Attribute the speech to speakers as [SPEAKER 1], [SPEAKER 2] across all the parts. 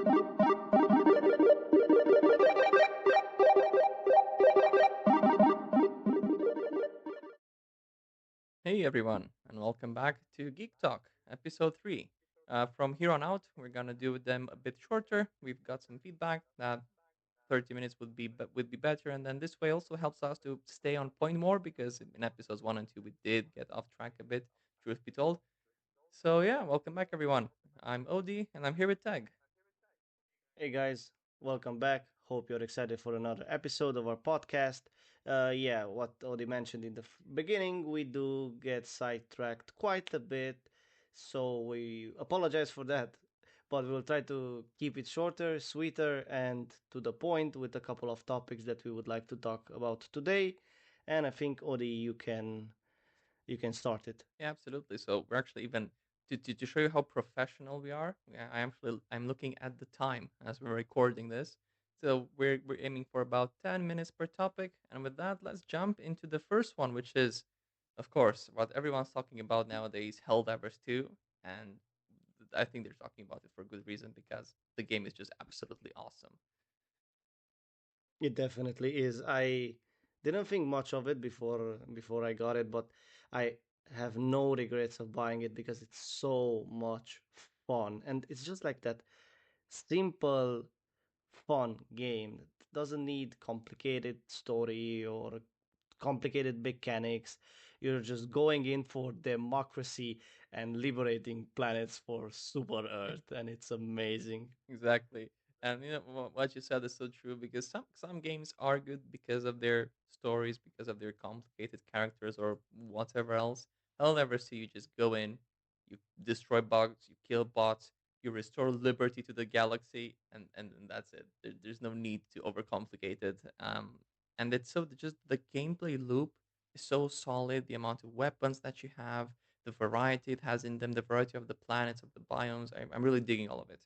[SPEAKER 1] Hey everyone, and welcome back to Geek Talk, episode 3. From here on out, we're gonna do them a bit shorter. We've got some feedback that 30 minutes would be better, and then this way also helps us to stay on point more because in episodes 1 and 2 we did get off track a bit, truth be told. So yeah, welcome back everyone. I'm Odie, and I'm here with Tag.
[SPEAKER 2] Hey guys, welcome back. Hope you're excited for another episode of our podcast. Yeah, what Odi mentioned in the beginning, we do get sidetracked quite a bit, so we apologize for that. But we'll try to keep it shorter, sweeter, and to the point with a couple of topics that we would like to talk about today. And I think Odi, you can start it.
[SPEAKER 1] Yeah, absolutely. So we're actually even to show you how professional we are. I'm looking at the time as we're recording this. So we're aiming for about 10 minutes per topic, and with that, let's jump into the first one, which is, of course, what everyone's talking about nowadays, Helldivers 2, and I think they're talking about it for good reason because the game is just absolutely awesome.
[SPEAKER 2] It definitely is. I didn't think much of it before I got it, but I have no regrets of buying it because it's so much fun. And it's just like that simple fun game. It doesn't need complicated story or complicated mechanics. You're just going in for democracy and liberating planets for Super Earth, and it's amazing.
[SPEAKER 1] Exactly. And you know what you said is so true because some games are good because of their stories, because of their complicated characters or whatever else. I'll never see you just go in, you destroy bugs, you kill bots, you restore liberty to the galaxy, and that's it. There's no need to overcomplicate it. And it's so just the gameplay loop is so solid. The amount of weapons that you have, the variety it has in them, the variety of the planets of the biomes. I'm really digging all of it.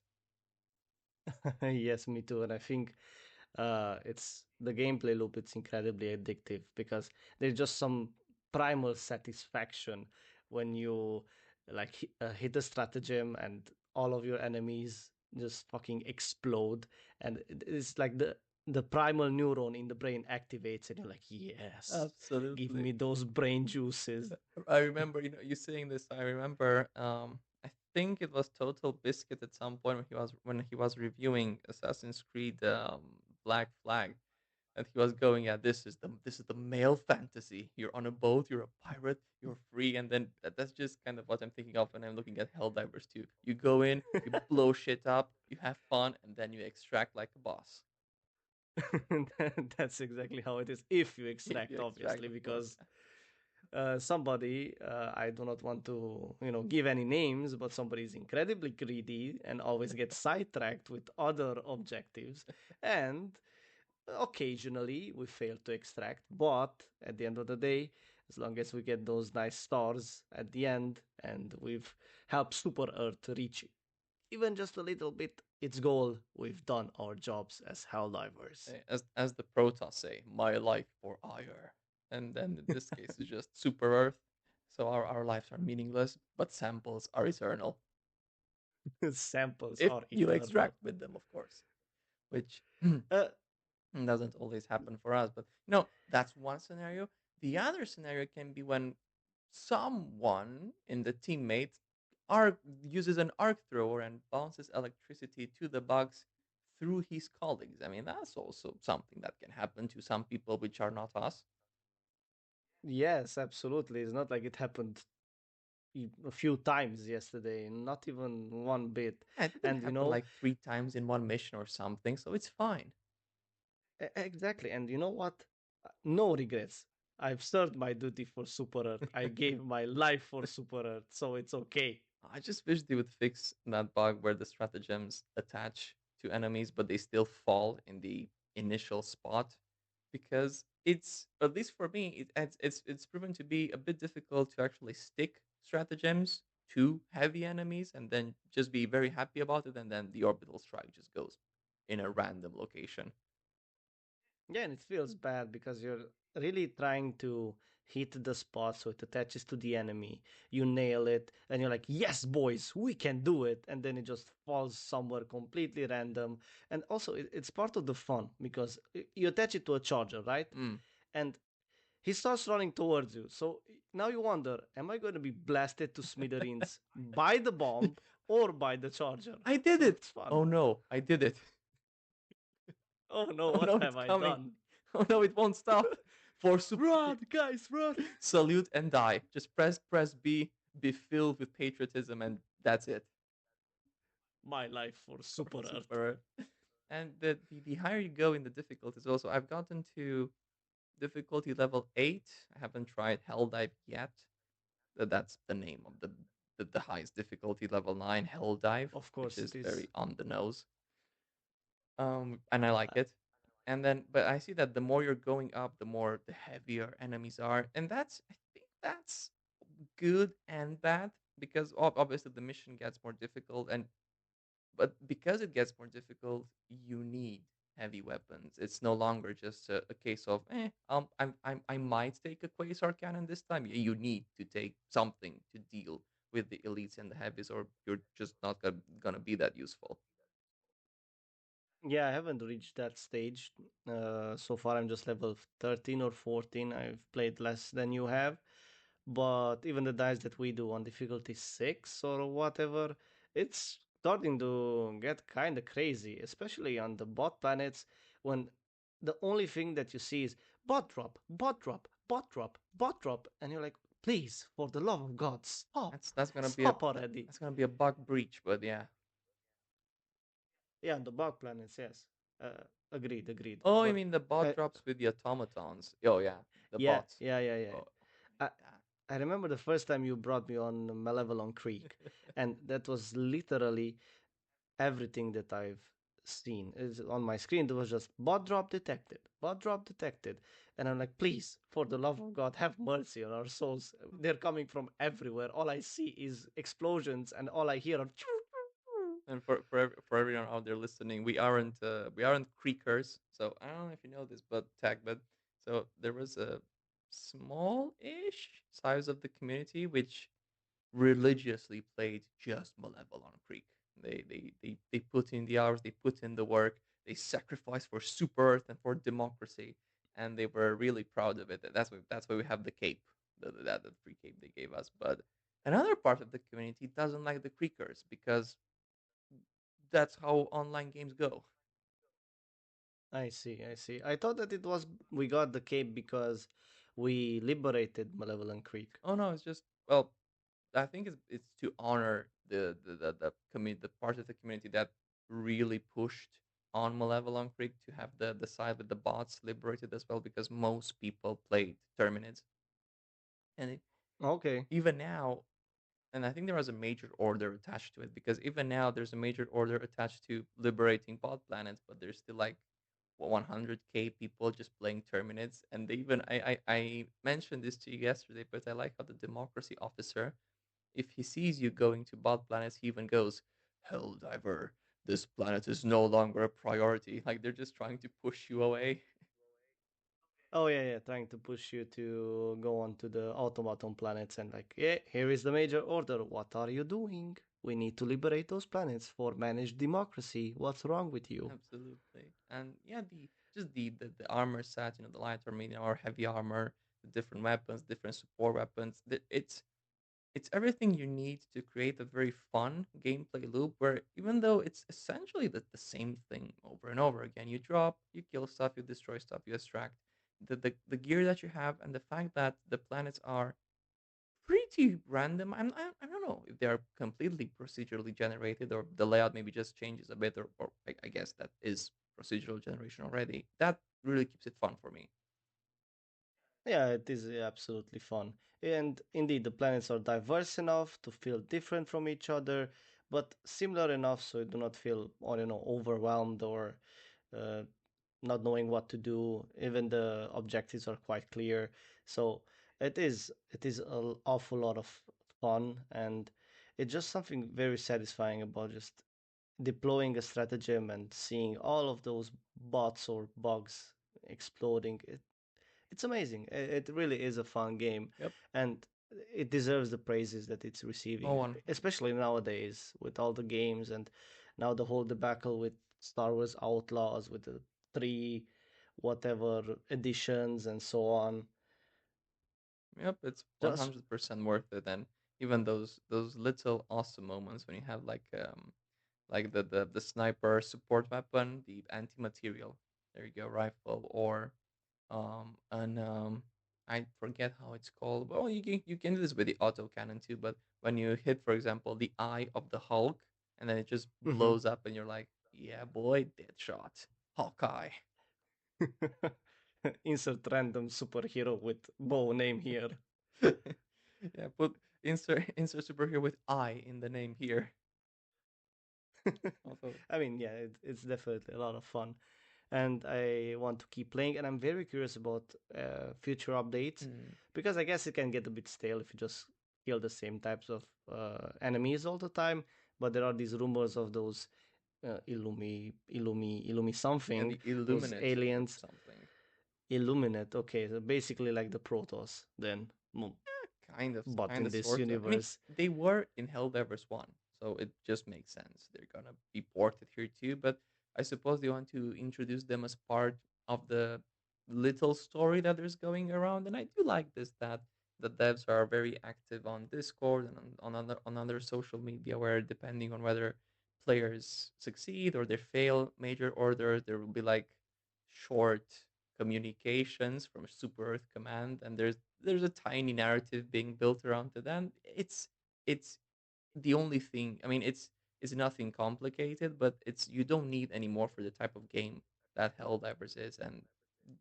[SPEAKER 2] Yes, me too. And I think it's the gameplay loop. It's incredibly addictive because there's just some primal satisfaction when you like hit a stratagem and all of your enemies just fucking explode, and it's like the primal neuron in the brain activates, and you're like, yes, give
[SPEAKER 1] Absolutely.
[SPEAKER 2] me those brain juices.
[SPEAKER 1] I remember, you saying this. I remember, I think it was Total Biscuit at some point when he was reviewing Assassin's Creed Black Flag, and he was going, "Yeah, this is the male fantasy. You're on a boat, you're a pirate, you're free." And then that's just kind of what I'm thinking of when I'm looking at Helldivers 2. You go in, you blow shit up, you have fun, and then you extract like a boss.
[SPEAKER 2] That's exactly how it is if you
[SPEAKER 1] If you
[SPEAKER 2] extract,
[SPEAKER 1] extract,
[SPEAKER 2] obviously,
[SPEAKER 1] of course.
[SPEAKER 2] because somebody, I do not want to, give any names, but somebody is incredibly greedy and always gets sidetracked with other objectives. And occasionally we fail to extract, but at the end of the day, as long as we get those nice stars at the end and we've helped Super Earth reach even just a little bit its goal, we've done our jobs as Helldivers.
[SPEAKER 1] As the Protoss say, my life for ire. And then in this case, it's just Super Earth. So our lives are meaningless, but samples are eternal.
[SPEAKER 2] Samples
[SPEAKER 1] If
[SPEAKER 2] are
[SPEAKER 1] you
[SPEAKER 2] eternal.
[SPEAKER 1] extract with them, of course, which
[SPEAKER 2] Uh,
[SPEAKER 1] doesn't always happen for us. But that's one scenario. The other scenario can be when someone in the teammate arc uses an arc thrower and bounces electricity to the bugs through his colleagues. I mean, that's also something that can happen to some people which are not us.
[SPEAKER 2] yes, absolutely. It's not like it happened a few times yesterday, not even one bit.
[SPEAKER 1] Yeah, it didn't
[SPEAKER 2] And
[SPEAKER 1] happen like 3 times in one mission or something, so it's fine.
[SPEAKER 2] exactly. And you know what? No regrets. I've served my duty for Super Earth. I gave my life for Super Earth, so it's okay.
[SPEAKER 1] I just wish they would fix that bug where the stratagems attach to enemies, but they still fall in the initial spot, because it's, at least for me, it's proven to be a bit difficult to actually stick stratagems to heavy enemies and then just be very happy about it, and then the orbital strike just goes in a random location.
[SPEAKER 2] Yeah, and it feels bad because you're really trying to hit the spot so it attaches to the enemy. You nail it, and you're like, yes, boys, we can do it. And then it just falls somewhere completely random. And also, it's part of the fun because you attach it to a charger, right?
[SPEAKER 1] Mm.
[SPEAKER 2] And he starts running towards you. So now you wonder, am I going to be blasted to smithereens by the bomb or by the charger?
[SPEAKER 1] I did
[SPEAKER 2] So
[SPEAKER 1] it.
[SPEAKER 2] it's fun.
[SPEAKER 1] Oh no, I did it.
[SPEAKER 2] Oh no,
[SPEAKER 1] Oh
[SPEAKER 2] what
[SPEAKER 1] no,
[SPEAKER 2] have
[SPEAKER 1] it's
[SPEAKER 2] I
[SPEAKER 1] coming.
[SPEAKER 2] done?
[SPEAKER 1] Oh no, it won't stop. For
[SPEAKER 2] Run, guys, run!
[SPEAKER 1] salute and die. Just press B, be filled with patriotism, and that's it.
[SPEAKER 2] My life for
[SPEAKER 1] For
[SPEAKER 2] Super Earth.
[SPEAKER 1] Super Earth. And the higher you go in the difficulties, also, I've gotten to difficulty level 8. I haven't tried Hell Dive yet. That's the name of the highest difficulty, level 9 Hell Dive,
[SPEAKER 2] Of
[SPEAKER 1] which
[SPEAKER 2] course
[SPEAKER 1] is
[SPEAKER 2] it is.
[SPEAKER 1] very on the nose. And I like it. And then, but I see that the more you're going up, the more the heavier enemies are, and I think that's good and bad because obviously the mission gets more difficult, and but because it gets more difficult, you need heavy weapons. It's no longer just a case of I might take a quasar cannon this time. You need to take something to deal with the elites and the heavies, or you're just not gonna be that useful.
[SPEAKER 2] Yeah, I haven't reached that stage. So far, I'm just level 13 or 14. I've played less than you have. But even the dice that we do on difficulty 6 or whatever, it's starting to get kind of crazy, especially on the bot planets when the only thing that you see is bot drop, bot drop, bot drop, bot drop. And you're like, please, for the love of God, stop.
[SPEAKER 1] That's gonna be a
[SPEAKER 2] Stop already.
[SPEAKER 1] that's gonna be a bug breach, but yeah.
[SPEAKER 2] Yeah, on the bot planets, yes. Agreed, agreed.
[SPEAKER 1] Oh, you
[SPEAKER 2] But
[SPEAKER 1] mean the bot
[SPEAKER 2] uh,
[SPEAKER 1] drops with the automatons? Oh yeah, the
[SPEAKER 2] yeah,
[SPEAKER 1] bots.
[SPEAKER 2] yeah, yeah, yeah.
[SPEAKER 1] Oh,
[SPEAKER 2] I,
[SPEAKER 1] that.
[SPEAKER 2] I remember the first time you brought me on Malevolon Creek, and that was literally everything that I've seen. Is on my screen. There was just bot drop detected, and I'm like, please, for the love of God, have mercy on our souls. They're coming from everywhere. All I see is explosions, and all I hear are.
[SPEAKER 1] And for everyone out there listening, we aren't creekers. So I don't know if you know this, but tag, but so there was a small-ish size of the community which religiously played just Malevolon Creek. They put in the hours, they put in the work, they sacrificed for Super Earth and for democracy, and they were really proud of it. That's why we have the cape, the free cape they gave us. But another part of the community doesn't like the Creekers because that's how online games go.
[SPEAKER 2] I see, I see. I thought that it was we got the cape because we liberated Malevolent Creek.
[SPEAKER 1] Oh no, it's just well, I think it's to honor the part of the community that really pushed on Malevolent Creek to have the side with the bots liberated as well because most people played Terminids. And
[SPEAKER 2] Okay.
[SPEAKER 1] even now, and I think there was a major order attached to it because even now there's a major order attached to liberating bot planets, but there's still like 100k people just playing Terminids. And they even I mentioned this to you yesterday, but I like how the democracy officer, if he sees you going to bot planets, he even goes, Helldiver, this planet is no longer a priority. Like they're just trying to push you away.
[SPEAKER 2] Oh yeah, yeah, trying to push you to go on to the automaton planets and like, yeah, here is the major order. What are you doing? We need to liberate those planets for managed democracy. What's wrong with you?
[SPEAKER 1] Absolutely. And yeah, the armor set, the light or medium or heavy armor, the different weapons, different support weapons. It's everything you need to create a very fun gameplay loop where even though it's essentially the same thing over and over again, you drop, you kill stuff, you destroy stuff, you extract. The gear that you have and the fact that the planets are pretty random. I don't know if they are completely procedurally generated or the layout maybe just changes a bit, or I guess that is procedural generation already. That really keeps it fun for me.
[SPEAKER 2] Yeah, it is absolutely fun. And indeed, the planets are diverse enough to feel different from each other, but similar enough so you do not feel, or overwhelmed or uh, not knowing what to do. Even the objectives are quite clear. So it is an awful lot of fun, and it's just something very satisfying about just deploying a stratagem and seeing all of those bots or bugs exploding. It's amazing. It really is a fun game,
[SPEAKER 1] Yep.
[SPEAKER 2] and it deserves the praises that it's
[SPEAKER 1] Oh,
[SPEAKER 2] receiving,
[SPEAKER 1] one.
[SPEAKER 2] especially nowadays with all the games and now the whole debacle with Star Wars Outlaws with the three whatever editions and so on.
[SPEAKER 1] Yep, it's
[SPEAKER 2] Just
[SPEAKER 1] 100% worth it. And even those little awesome moments when you have like the sniper support weapon, the anti-material. There you go, rifle, or and I forget how it's called. Well, you can do this with the auto cannon too, but when you hit, for example, the eye of the Hulk, and then it just
[SPEAKER 2] mhm.
[SPEAKER 1] blows up, and you're like, yeah, boy, Deadshot, Hawkeye.
[SPEAKER 2] Insert random superhero with bow name here.
[SPEAKER 1] Yeah, put insert superhero with I in the name here. Although,
[SPEAKER 2] I mean, yeah, it's definitely a lot of fun, and I want to keep playing. And I'm very curious about future updates
[SPEAKER 1] hmm,
[SPEAKER 2] because I guess it can get a bit stale if you just kill the same types of enemies all the time. But there are these rumors of those Illumi
[SPEAKER 1] yeah,
[SPEAKER 2] something,
[SPEAKER 1] the
[SPEAKER 2] those
[SPEAKER 1] Illuminate or
[SPEAKER 2] aliens,
[SPEAKER 1] something.
[SPEAKER 2] Illuminate. Okay, so basically like the Protoss, then, but
[SPEAKER 1] Kind
[SPEAKER 2] in
[SPEAKER 1] of,
[SPEAKER 2] this
[SPEAKER 1] sort of. I mean,
[SPEAKER 2] universe.
[SPEAKER 1] they were in Helldivers 1, so it just makes sense. They're gonna be ported here too, but I suppose they want to introduce them as part of the little story that there's going around. And I do like this that the devs are very active on Discord and on other social media, where depending on whether players succeed or they fail major orders, there will be like short communications from Super Earth Command, and there's a tiny narrative being built around it, and it's the only thing. I mean, it's nothing complicated, but it's you don't need any more for the type of game that Helldivers is. And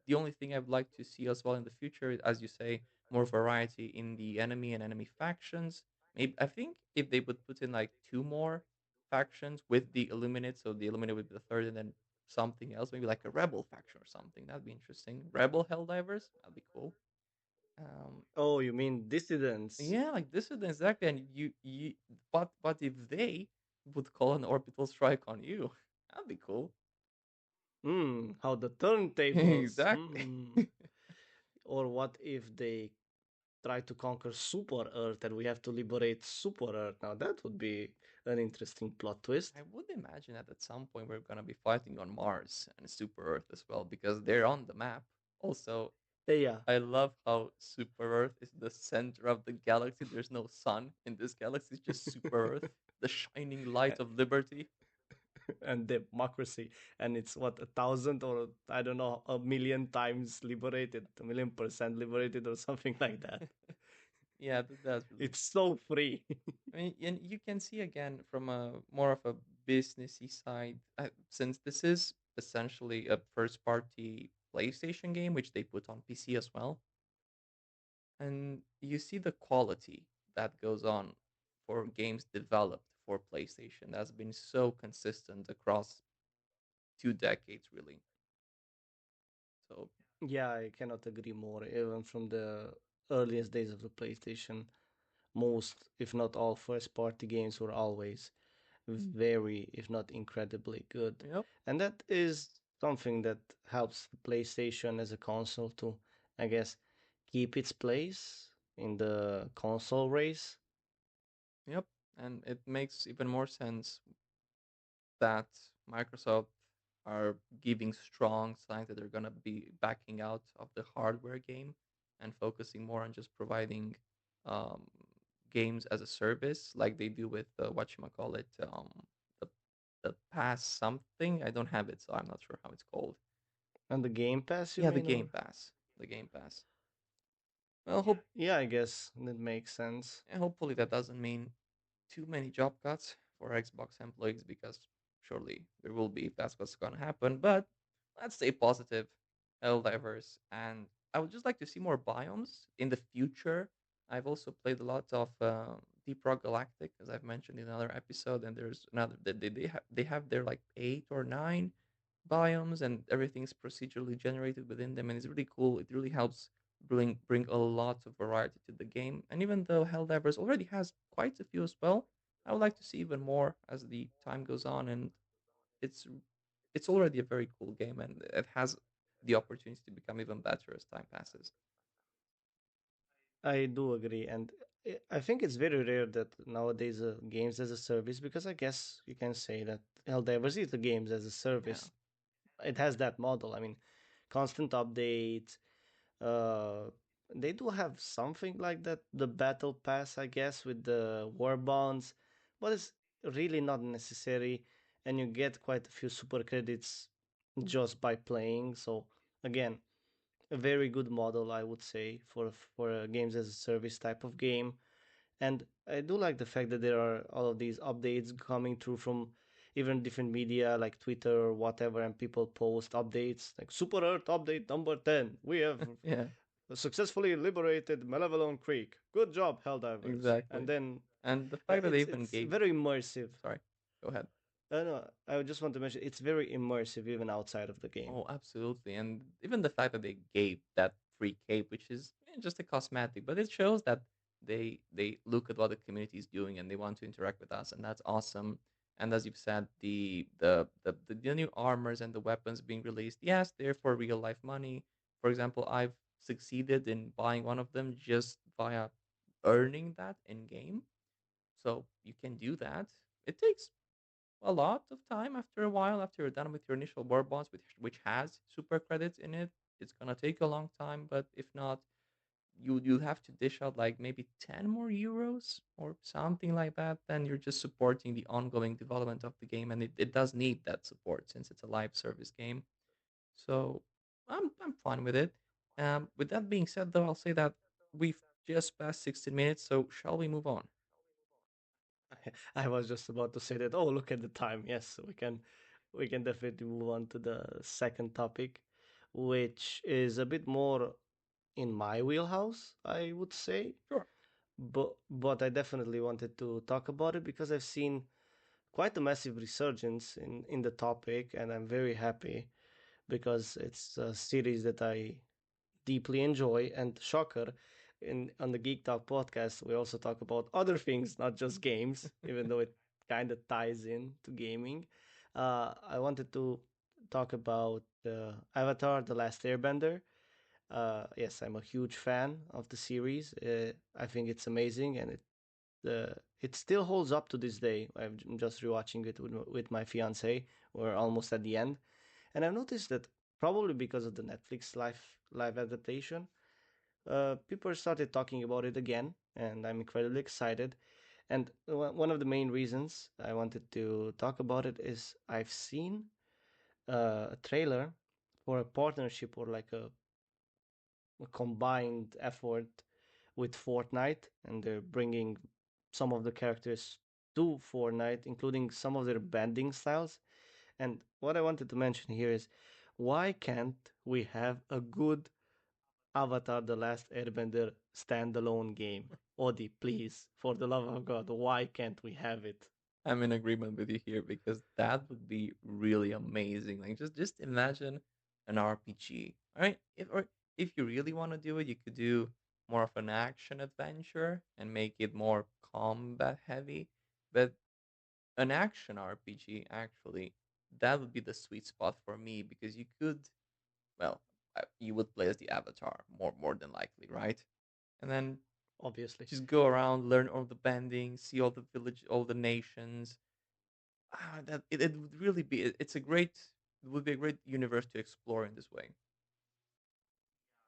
[SPEAKER 1] the only thing I'd like to see as well in the future, is, as you say, more variety in the enemy and enemy factions. Maybe I think if they would put in like two more factions with the Illuminate, so the Illuminate would be the third, and then something else, maybe like a Rebel faction or something. That'd be interesting. Rebel Helldivers, that'd be cool. Um,
[SPEAKER 2] Oh, you mean dissidents?
[SPEAKER 1] yeah, like this is exactly, and but if they would call an orbital strike on you, that'd be cool.
[SPEAKER 2] How the turntables.
[SPEAKER 1] Exactly.
[SPEAKER 2] Or what if they try to conquer Super Earth and we have to liberate Super Earth? Now that would be an interesting plot twist.
[SPEAKER 1] I would imagine that at some point we're gonna be fighting on Mars and Super Earth as well because they're on the map. Also,
[SPEAKER 2] Yeah,
[SPEAKER 1] I love how Super Earth is the center of the galaxy. There's no sun in this galaxy, it's just Super Earth, the shining light of liberty.
[SPEAKER 2] and democracy, and it's what 1,000 or I don't know 1,000,000 times liberated, 1,000,000% liberated or something like that.
[SPEAKER 1] Yeah, that's really.
[SPEAKER 2] It's so free.
[SPEAKER 1] I mean, and you can see again from a more of a businessy side, since this is essentially a first-party PlayStation game, which they put on PC as well, and you see the quality that goes on for games developed for PlayStation. That's been so consistent across 2 decades, really. So,
[SPEAKER 2] Yeah, I cannot agree more. Even from the earliest days of the PlayStation, most, if not all, first party games were always very, if not incredibly good.
[SPEAKER 1] yep,
[SPEAKER 2] And that is something that helps the PlayStation as a console to, I guess, keep its place in the console race.
[SPEAKER 1] yep, and it makes even more sense that Microsoft are giving strong signs that they're gonna be backing out of the hardware game and focusing more on just providing um, games as a service, like they do with what you call it, the the Pass something. I don't have it, so I'm not sure how it's called.
[SPEAKER 2] And the Game Pass, you
[SPEAKER 1] Yeah, the
[SPEAKER 2] mean?
[SPEAKER 1] Game
[SPEAKER 2] Or
[SPEAKER 1] Pass, the Game Pass. Well, hope
[SPEAKER 2] yeah, I guess that makes sense.
[SPEAKER 1] and hopefully that doesn't mean too many job cuts for Xbox employees because surely there will be if that's what's going to happen. But let's stay positive, Helldivers. And I would just like to see more biomes in the future. I've also played a lot of Deep Rock Galactic, as I've mentioned in another episode, and there's another they have their like 8 or 9 biomes, and everything's procedurally generated within them, and it's really cool. It really helps bring a lot of variety to the game. And even though Helldivers already has quite a few as well, I would like to see even more as the time goes on. And it's it's already a very cool game, and it has the opportunity to become even better as time passes.
[SPEAKER 2] I do agree, and I think it's very rare that nowadays games as a service, because I guess you can say that Helldivers is the games as a
[SPEAKER 1] Yeah.
[SPEAKER 2] service. It has that model. I mean, constant updates. Uh, they do have something like that, the battle pass, I guess, with the war bonds, but it's really not necessary, and you get quite a few super credits just by playing. So again, a very good model, I would say, for a games as a service type of game. And I do like the fact that there are all of these updates coming through from even different media like Twitter or whatever, and people post updates like Super Earth update number 10. We have
[SPEAKER 1] Yeah,
[SPEAKER 2] successfully liberated Malevelon Creek. Good job, Helldivers. And
[SPEAKER 1] exactly.
[SPEAKER 2] then
[SPEAKER 1] And the fact that they even
[SPEAKER 2] it's
[SPEAKER 1] gave,
[SPEAKER 2] very immersive.
[SPEAKER 1] sorry, go ahead.
[SPEAKER 2] No, I just want to mention it's very immersive even outside of the game.
[SPEAKER 1] Oh, absolutely. And even the fact that they gave that free cape, which is just a cosmetic, but it shows that they look at what the community is doing and they want to interact with us, and that's awesome. And as you've said, the new armors and the weapons being released, yes, they're for real life money. For example, I've succeeded in buying one of them just via earning that in game. So you can do that. It takes a lot of time after a while, after you're done with your initial war bonds, which has super credits in it. It's gonna take a long time, but if not, you have to dish out like maybe 10 more euros or something like that. Then you're just supporting the ongoing development of the game, and it does need that support since it's a live service game. So I'm fine with it. With that being said, though, I'll say that we've just passed 16 minutes. So shall we move on?
[SPEAKER 2] I was just about to say that. Oh, look at the time. Yes, we can definitely move on to the second topic, which is a bit more in my wheelhouse, I would say.
[SPEAKER 1] Sure.
[SPEAKER 2] But I definitely wanted to talk about it because I've seen quite a massive resurgence in the topic, and I'm very happy because it's a series that I deeply enjoy. And shocker, in on the Geek Talk podcast, we also talk about other things, not just games, even though it kind of ties in to gaming. I wanted to talk about Avatar: The Last Airbender. Yes, I'm a huge fan of the series. I think it's amazing, and it still holds up to this day. I'm just rewatching it with my fiance. We're almost at the end, and I've noticed that probably because of the Netflix live adaptation, people started talking about it again, and I'm incredibly excited. And one of the main reasons I wanted to talk about it is I've seen a trailer for a partnership or like a combined effort with Fortnite, and they're bringing some of the characters to Fortnite, including some of their bending styles. And what I wanted to mention here is why can't we have a good Avatar The Last Airbender standalone game? Odi, please, for the love of God, why can't we have it?
[SPEAKER 1] I'm in agreement with you here because that would be really amazing. Like just imagine an RPG. All right, if you really want to do it, you could do more of an action adventure and make it more combat heavy. But an action RPG actually, that would be the sweet spot for me because you could, well, you would play as the Avatar more than likely, right? And then
[SPEAKER 2] Obviously.
[SPEAKER 1] just go around, learn all the bending, see all the village, all the nations. That it would really be. It's a great. It would be a great universe to explore in this way.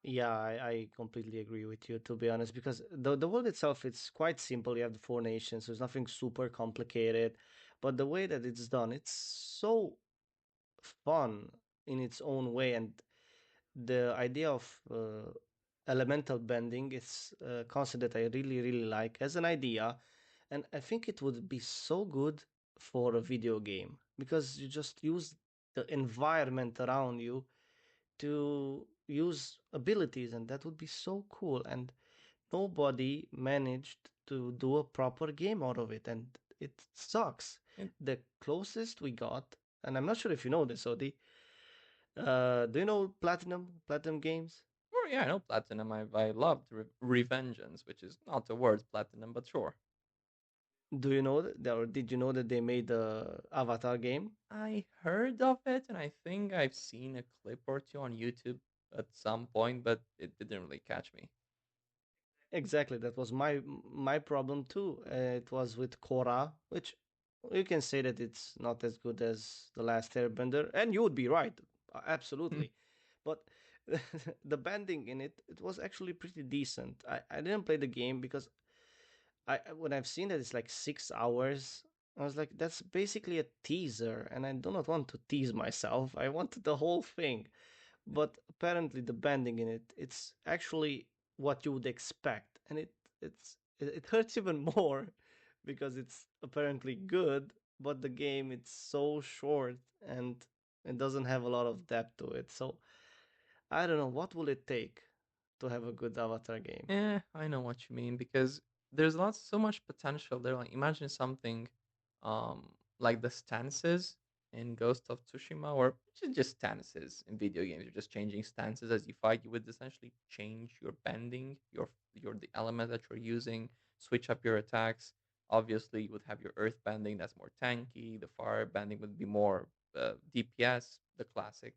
[SPEAKER 2] Yeah, I completely agree with you, to be honest, because the world itself, it's quite simple. You have the four nations, so it's nothing super complicated. But the way that it's done, it's so fun in its own way. And the idea of elemental bending is a concept that I really, really like as an idea. And I think it would be so good for a video game because you just use the environment around you to use abilities, and that would be so cool. And nobody managed to do a proper game out of it, and it sucks.
[SPEAKER 1] And
[SPEAKER 2] The closest we got, and I'm not sure if you know this, Odi, do you know Platinum Games?
[SPEAKER 1] or yeah, I know platinum. I loved Revengeance, which is not the word platinum, but sure.
[SPEAKER 2] Do you know that, or did you know that they made the Avatar game?
[SPEAKER 1] I heard of it, and I think I've seen a clip or two on YouTube at some point, but it didn't really catch me.
[SPEAKER 2] Exactly, that was my problem too. It was with Korra, which you can say that it's not as good as The Last Airbender, and you would be right, absolutely. But the bending in it, it was actually pretty decent. I didn't play the game because when I've seen that it's like 6 hours, I was like, that's basically a teaser, and I do not want to tease myself. I wanted the whole thing. But apparently the bending in it, it's actually what you would expect, and it hurts even more because it's apparently good, but the game it's so short and it doesn't have a lot of depth to it. So I don't know what will it take to have a good Avatar game.
[SPEAKER 1] I know what you mean because there's lots, so much potential there. Like, imagine something, like the stances in Ghost of Tsushima, or just stances in video games. You're just changing stances as you fight. You would essentially change your bending, your the element that you're using, switch up your attacks. Obviously, you would have your earth bending that's more tanky. The fire bending would be more DPS, the classic.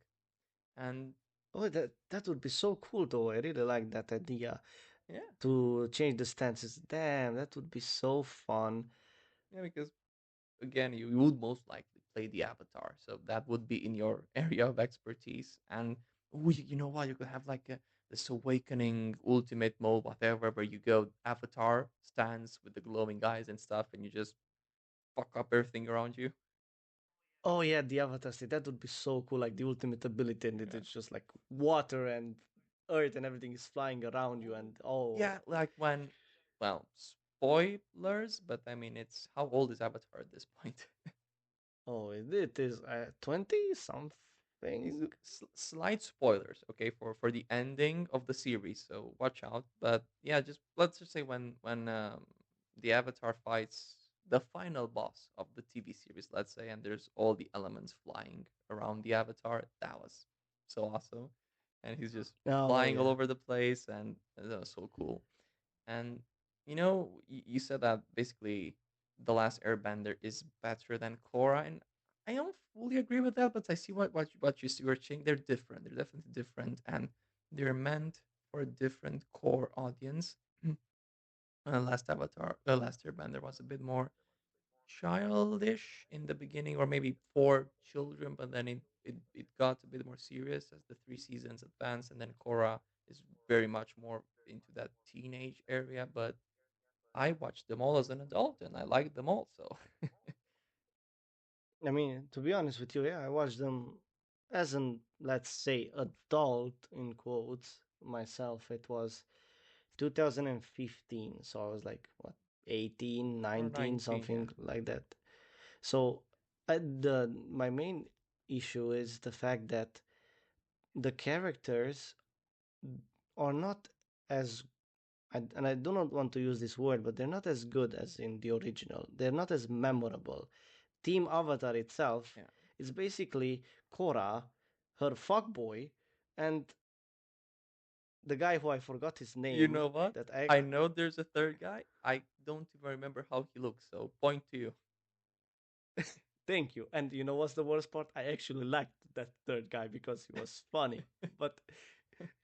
[SPEAKER 1] And
[SPEAKER 2] Oh, that would be so cool though. I really like that idea
[SPEAKER 1] yeah,
[SPEAKER 2] to change the stances. Damn, that would be so fun.
[SPEAKER 1] yeah, because again, you would most likely play the avatar, so that would be in your area of expertise. And you know what, you could have like this awakening ultimate mode, whatever, where you go avatar stands with the glowing eyes and stuff, and you just fuck up everything around you.
[SPEAKER 2] Oh yeah, the Avatar state. That would be so cool. Like the ultimate ability, and
[SPEAKER 1] Yeah,
[SPEAKER 2] it's just like water and earth, and everything is flying around you. And oh,
[SPEAKER 1] yeah, like when, well, spoilers, but I mean, it's how old is Avatar at this point?
[SPEAKER 2] oh, it is 20
[SPEAKER 1] These
[SPEAKER 2] something.
[SPEAKER 1] slight spoilers, okay, for the ending of the series, so watch out. But yeah, just let's just say when the Avatar fights the final boss of the TV series, let's say, and there's all the elements flying around the Avatar. That was so awesome, and he's just
[SPEAKER 2] Oh
[SPEAKER 1] flying all
[SPEAKER 2] yeah.
[SPEAKER 1] over the place, and that was so cool. And you said that basically the last Airbender is better than Korra, and I don't fully agree with that, but I see what you see. You're saying they're different. They're definitely different, and they're meant for a different core audience. Last Airbender was a bit more childish in the beginning, or maybe for children, but then it got a bit more serious as the 3 seasons advanced, and then Korra is very much more into that teenage area, but I watched them all as an adult and I liked them all. So
[SPEAKER 2] I mean, to be honest with you, yeah, I watched them as an, let's say, adult in quotes myself. It was 2015, so I was like what, 18,
[SPEAKER 1] or
[SPEAKER 2] 19,
[SPEAKER 1] 19, yeah.
[SPEAKER 2] something like that. So the my main issue is the fact that the characters are not as and I do not want to use this word, but they're not as good as in the original. They're not as memorable. Team Avatar itself
[SPEAKER 1] Yeah.
[SPEAKER 2] is basically Korra, her fuckboy, and the guy who I forgot his
[SPEAKER 1] You
[SPEAKER 2] name.
[SPEAKER 1] know what?
[SPEAKER 2] That I
[SPEAKER 1] I know there's a third guy. I don't even remember how he looks. So point to you.
[SPEAKER 2] thank you. And you know what's the worst part? I actually liked that third guy because he was funny, but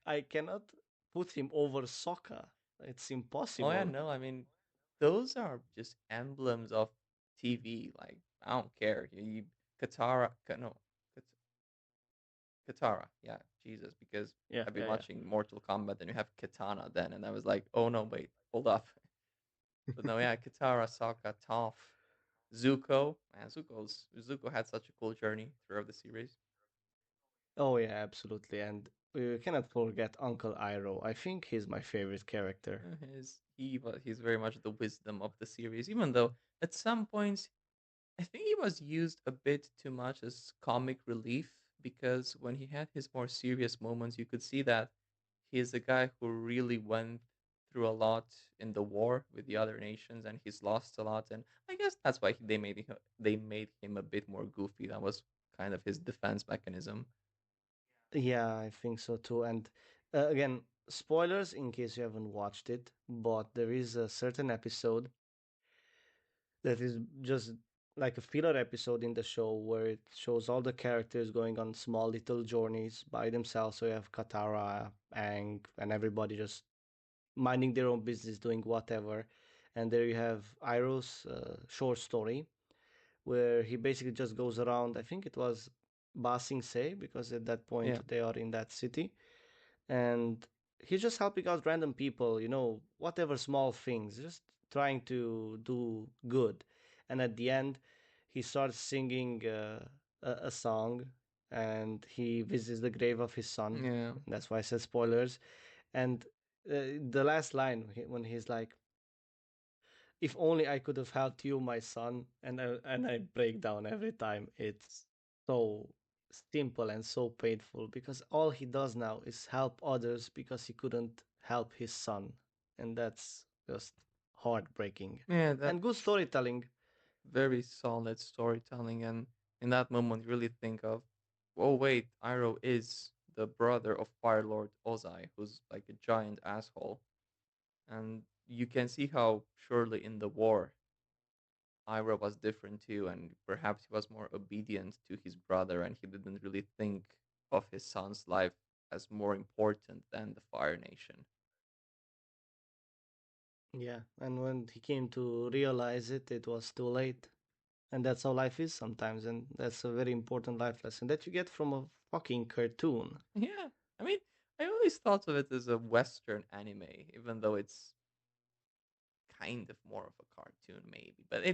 [SPEAKER 2] I cannot put him over Sokka. It's
[SPEAKER 1] Oh yeah,
[SPEAKER 2] impossible.
[SPEAKER 1] no. I mean, those are just emblems of TV. Like I don't care. Katara, no, Kat- Katara. Yeah, Jesus. Because
[SPEAKER 2] Yeah,
[SPEAKER 1] I've been
[SPEAKER 2] yeah, yeah.
[SPEAKER 1] watching Mortal Kombat, and you have Katana then, and I was like, oh no, wait, hold up. But no, yeah, Katara, Sokka, Toph, Zuko. Man, Zuko had such a cool journey throughout the series.
[SPEAKER 2] Oh yeah, absolutely. And we cannot forget Uncle Iroh. I think he's my favorite character.
[SPEAKER 1] He's very much the wisdom of the series, even though at some points I think he was used a bit too much as comic relief, because when he had his more serious moments, you could see that he is a guy who really went through a lot in the war with the other nations, and he's lost a lot. And I guess that's why they made him a bit more goofy. That was kind of his defense mechanism.
[SPEAKER 2] Yeah, I think so too. And again, spoilers in case you haven't watched it, but there is a certain episode that is just like a filler episode in the show where it shows all the characters going on small little journeys by themselves. So you have Katara, Aang, and everybody just minding their own business, doing whatever. And there you have Iroh's short story where he basically just goes around. I think it was Ba Sing Se because at that
[SPEAKER 1] Yeah.
[SPEAKER 2] point they are in that city, and he's just helping out random people, whatever small things, just trying to do good. And at the end, he starts singing a song, and he visits the grave of his son.
[SPEAKER 1] Yeah.
[SPEAKER 2] That's why I said spoilers. And the last line when he's like, "If only I could have helped you, my son," and I break down every time. It's so simple and so painful because all he does now is help others because he couldn't help his son, and that's just heartbreaking.
[SPEAKER 1] Yeah,
[SPEAKER 2] And good
[SPEAKER 1] that's
[SPEAKER 2] storytelling.
[SPEAKER 1] very solid storytelling. And in that moment, you really think of, oh, wait, Iroh is the brother of Fire Lord Ozai, who's like a giant asshole. And you can see how, surely, in the war, Iroh was different too. And perhaps he was more obedient to his brother, and he didn't really think of his son's life as more important than the Fire Nation.
[SPEAKER 2] Yeah, and when he came to realize it, it was too late. And that's how life is sometimes, and that's a very important life lesson that you get from a fucking cartoon.
[SPEAKER 1] Yeah. I mean, I always thought of it as a Western anime, even though it's kind of more of a cartoon maybe, but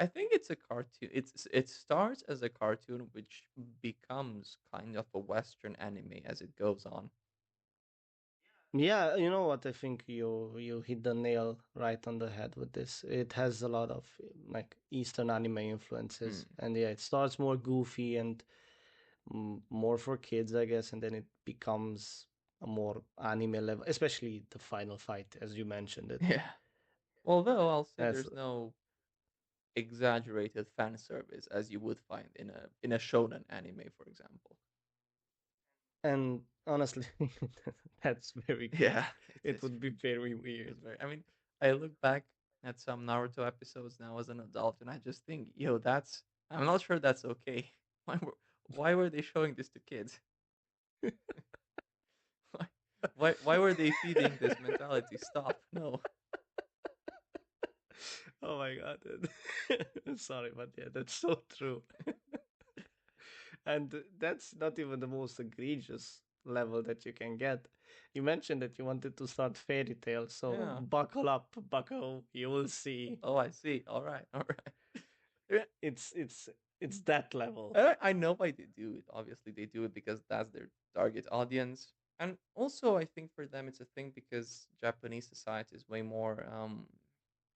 [SPEAKER 1] I think it's a cartoon. It starts as a cartoon which becomes kind of a Western anime as it goes on.
[SPEAKER 2] Yeah, you know what? I think you hit the nail right on the head with this. It has a lot of like Eastern anime influences,
[SPEAKER 1] Hmm.
[SPEAKER 2] and yeah, it starts more goofy and more for kids, I guess, and then it becomes a more anime level, especially the final fight, as you mentioned it.
[SPEAKER 1] Yeah. Although I'll say
[SPEAKER 2] That's
[SPEAKER 1] there's no exaggerated fan service as you would find in a shonen anime, for example.
[SPEAKER 2] and honestly, that's very good.
[SPEAKER 1] Yeah, it
[SPEAKER 2] It
[SPEAKER 1] is.
[SPEAKER 2] would be very
[SPEAKER 1] It
[SPEAKER 2] weird.
[SPEAKER 1] is very. I mean, I look back at some Naruto episodes now as an adult, and I just think, yo, that's. I'm not sure that's okay. Why were they showing this to kids? Why, why were they feeding this mentality? Stop. No.
[SPEAKER 2] Oh my god. Sorry, but yeah, that's so true. And that's not even the most egregious level that you can get. You mentioned that you wanted to start fairy tale, so
[SPEAKER 1] Yeah.
[SPEAKER 2] buckle up, buckle. You will see.
[SPEAKER 1] Oh, I see. All right. All right. Yeah,
[SPEAKER 2] It's that level.
[SPEAKER 1] I know why they do it. Obviously, they do it because that's their target audience. And also, I think for them, it's a thing because Japanese society is way more.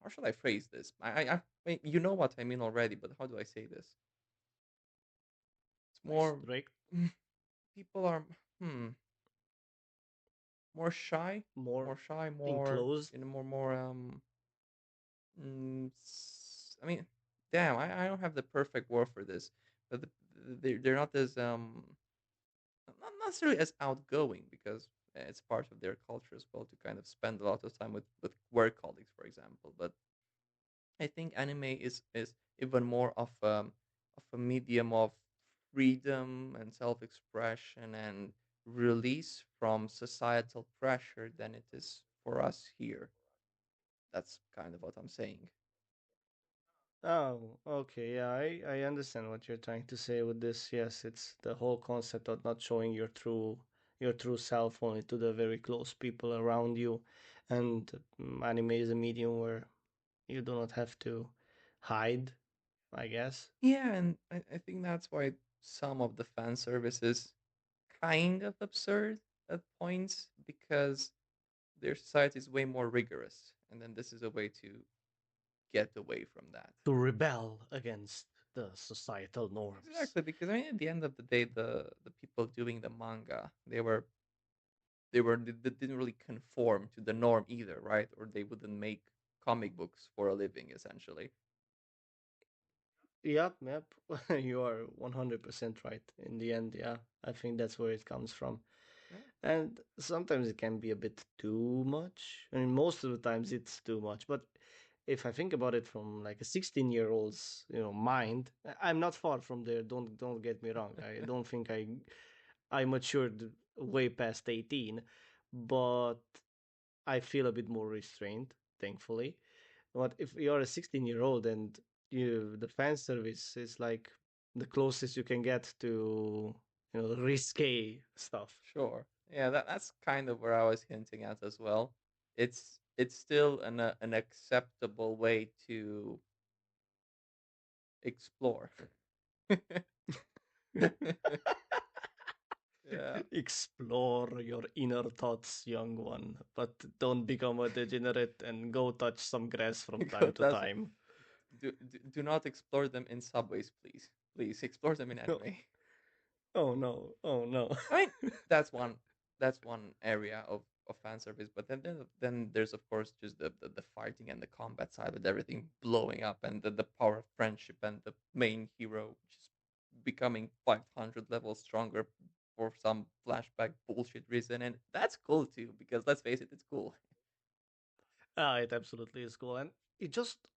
[SPEAKER 1] How should I phrase this? I you know what I mean already, but how do I say this? It's more.
[SPEAKER 2] Strict,
[SPEAKER 1] People are hmm more shy,
[SPEAKER 2] more
[SPEAKER 1] more shy, more
[SPEAKER 2] enclosed.
[SPEAKER 1] more I mean, damn, I don't have the perfect word for this, but they're not as not necessarily as outgoing because it's part of their culture as well to kind of spend a lot of time with work colleagues, for example. But I think anime is even more of a medium of freedom and self expression and release from societal pressure than it is for us here. That's kind of what I'm saying.
[SPEAKER 2] Oh, okay. Yeah, I understand what you're trying to say with this. Yes, it's the whole concept of not showing your true self only to the very close people around you. And anime is a medium where you do not have to hide, I guess.
[SPEAKER 1] Yeah, and I think that's why some of the fan service is kind of absurd at points because their society is way more rigorous, and then this is a way to get away from that.
[SPEAKER 2] To rebel against the societal norms.
[SPEAKER 1] Exactly, because I mean, at the end of the day, the people doing the manga, they didn't really conform to the norm either, right? Or they wouldn't make comic books for a living, essentially.
[SPEAKER 2] Yep, yep. You are 100% right. In the end, yeah, I think that's where it comes from.
[SPEAKER 1] Yeah.
[SPEAKER 2] And sometimes it can be a bit too much. I mean, most of the times it's too much, but if I think about it from like a 16-year-old's mind, I'm not far from there. Don't get me wrong. I don't think I matured way past 18, but I feel a bit more restrained, thankfully. But if you're a 16-year-old and the fan service is like the closest you can get to risque stuff.
[SPEAKER 1] Sure. Yeah, that's kind of where I was hinting at as well. It's still an acceptable way to explore. Yeah,
[SPEAKER 2] Explore your inner thoughts, young one, but don't become a degenerate and go touch some grass from time
[SPEAKER 1] because
[SPEAKER 2] to time.
[SPEAKER 1] do not explore them in subways, please. Please explore them in anime.
[SPEAKER 2] Oh no, oh no.
[SPEAKER 1] I mean, that's one that's one area of fan service, but then there's of course just the fighting and the combat side with everything blowing up and the power of friendship and the main hero just becoming 500 levels stronger for some flashback bullshit reason, and that's cool too because let's face it, it's cool.
[SPEAKER 2] It absolutely is cool, and you just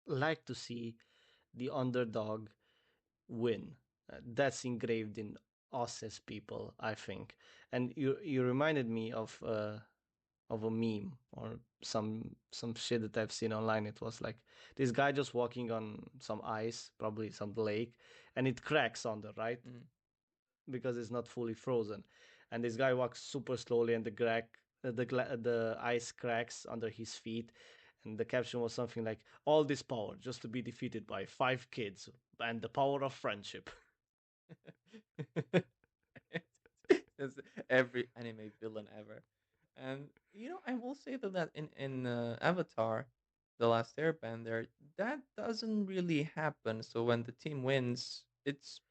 [SPEAKER 2] like to see the underdog win. That's engraved in us as people, I think. And you reminded me of a meme or some shit that I've seen online. It was like this guy just walking on some ice, probably some lake, and it cracks under, right?
[SPEAKER 1] Mm.
[SPEAKER 2] Because it's not fully frozen. And this guy walks super slowly, and the ice cracks under his feet. And the caption was something like, "All this power just to be defeated by 5 kids, and the power of friendship."
[SPEAKER 1] It's every anime villain ever. And I will say that in Avatar, The Last Airbender, that doesn't really happen. So when the team wins, it's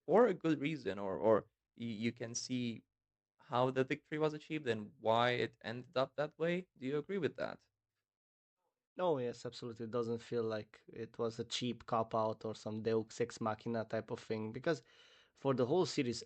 [SPEAKER 1] for a good reason, or you can see how the victory was achieved and why it ended up that way. Do you agree with that?
[SPEAKER 2] No, yes, absolutely. It doesn't feel like it was a cheap cop out or some Deus Ex Machina type of thing. Because for the whole series,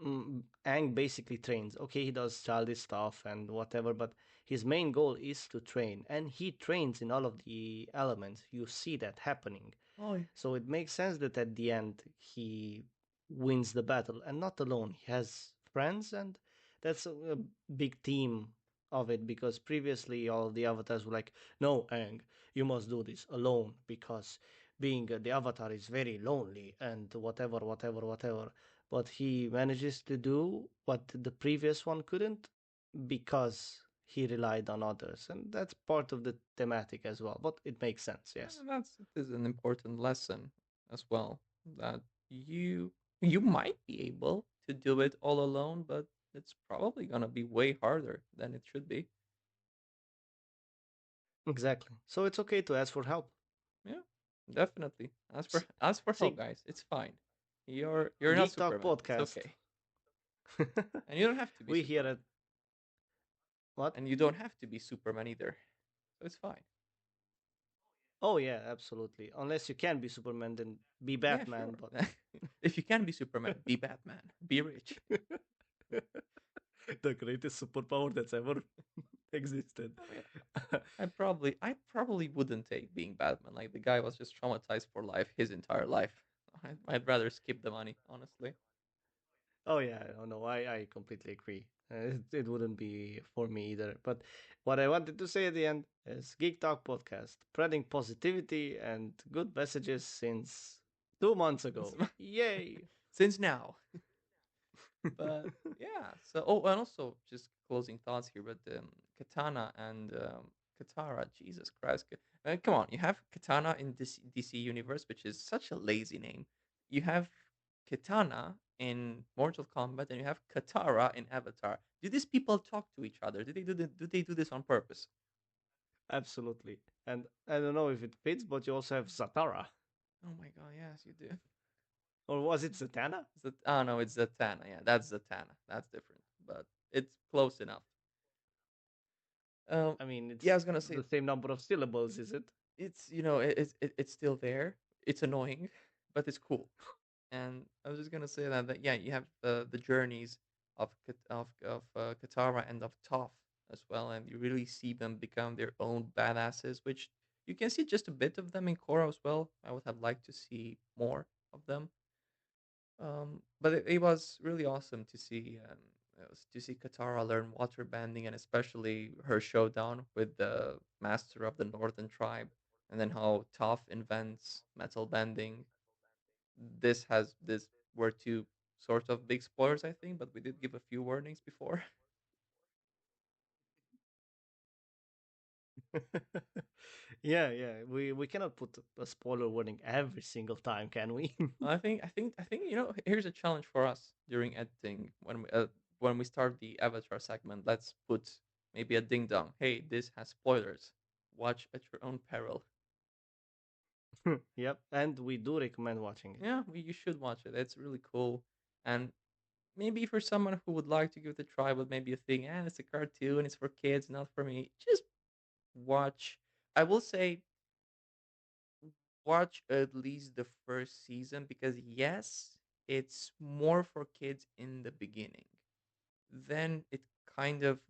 [SPEAKER 2] Aang basically trains. Okay, he does childish stuff and whatever, but his main goal is to train, and he trains in all of the elements. You see that happening.
[SPEAKER 1] Oh, yeah.
[SPEAKER 2] So it makes sense that at the end he wins the battle, and not alone. He has friends, and that's a big theme of it, because previously all the avatars were like, "No, Aang, you must do this alone because being the avatar is very lonely and whatever, whatever, whatever." But he manages to do what the previous one couldn't because he relied on others, and that's part of the thematic as well. But it makes sense, yes.
[SPEAKER 1] It is an important lesson as well that you you might be able to do it all alone, but it's probably gonna be way harder than it should be.
[SPEAKER 2] Exactly. So it's okay to ask for help.
[SPEAKER 1] Yeah, definitely. As for
[SPEAKER 2] S-
[SPEAKER 1] as for help,
[SPEAKER 2] See,
[SPEAKER 1] guys, it's fine. You're not
[SPEAKER 2] Geek Talk
[SPEAKER 1] Superman. It's
[SPEAKER 2] podcast.
[SPEAKER 1] okay, and you don't have to be
[SPEAKER 2] We here
[SPEAKER 1] Superman,
[SPEAKER 2] at what?
[SPEAKER 1] and you don't have to be Superman either. So it's fine.
[SPEAKER 2] Oh yeah, absolutely. Unless you can be Superman, then be
[SPEAKER 1] Yeah,
[SPEAKER 2] Batman.
[SPEAKER 1] sure.
[SPEAKER 2] But
[SPEAKER 1] If you can be Superman, be Batman. Be rich.
[SPEAKER 2] the greatest superpower that's ever existed.
[SPEAKER 1] I mean, I probably wouldn't take being Batman. Like the guy was just traumatized for life, his entire life. I'd rather skip the money, honestly.
[SPEAKER 2] Oh yeah, oh no, I completely agree. It wouldn't be for me either. But what I wanted to say at the end is Geek Talk podcast, spreading positivity and good messages since 2 months ago. Yay!
[SPEAKER 1] Since now, but yeah. So and also just closing thoughts here, but Katana and Katara. Jesus Christ, come on! You have Katana in this DC universe, which is such a lazy name. You have Katana in Mortal Kombat, and you have Katara in Avatar. Do these people talk to each other? Do they do this on purpose?
[SPEAKER 2] Absolutely. And I don't know if it fits, but you also have Satara.
[SPEAKER 1] Oh my god, yes, you do.
[SPEAKER 2] Or was it Zatanna?
[SPEAKER 1] Oh no, it's Zatanna. Yeah, that's Zatanna. That's different, but it's close enough. Um,
[SPEAKER 2] I mean,
[SPEAKER 1] yeah, I
[SPEAKER 2] it's
[SPEAKER 1] was gonna say
[SPEAKER 2] the same number of syllables, is it?
[SPEAKER 1] it's it's still there. It's annoying, but it's cool. And I was just gonna say that yeah, you have the journeys of Katara and of Toph as well, and you really see them become their own badasses, which You can see just a bit of them in Korra as well. I would have liked to see more of them. But it was really awesome to see Katara learn water bending, and especially her showdown with the master of the Northern Tribe, and then how Toph invents metal bending. This were two sort of big spoilers, I think, but we did give a few warnings before.
[SPEAKER 2] Yeah, yeah. We cannot put a spoiler warning every single time, can we?
[SPEAKER 1] I think here's a challenge for us during editing when we start the Avatar segment. Let's put maybe a ding dong. Hey, this has spoilers. Watch at your own peril.
[SPEAKER 2] Yep, and we do recommend watching it.
[SPEAKER 1] Yeah, you should watch it. It's really cool. And maybe for someone who would like to give it a try, but maybe you think, it's a cartoon, it's for kids, not for me. Just watch. I will say, watch at least the first season because yes, it's more for kids in the beginning. Then it kind of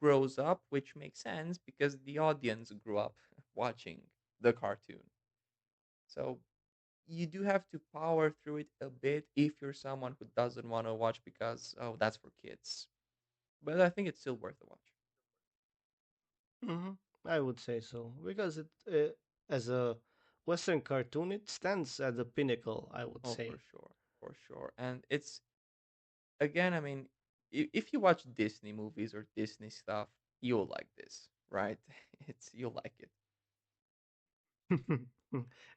[SPEAKER 1] grows up, which makes sense because the audience grew up watching the cartoon. So you do have to power through it a bit if you're someone who doesn't want to watch because, oh, that's for kids. But I think it's still worth a watch.
[SPEAKER 2] Hmm. I would say so because as a Western cartoon, it stands at the pinnacle. I would
[SPEAKER 1] Oh, for
[SPEAKER 2] say.
[SPEAKER 1] sure, for sure. And it's again, I mean, if you watch Disney movies or Disney stuff, you'll like this, right? It's you'll like it.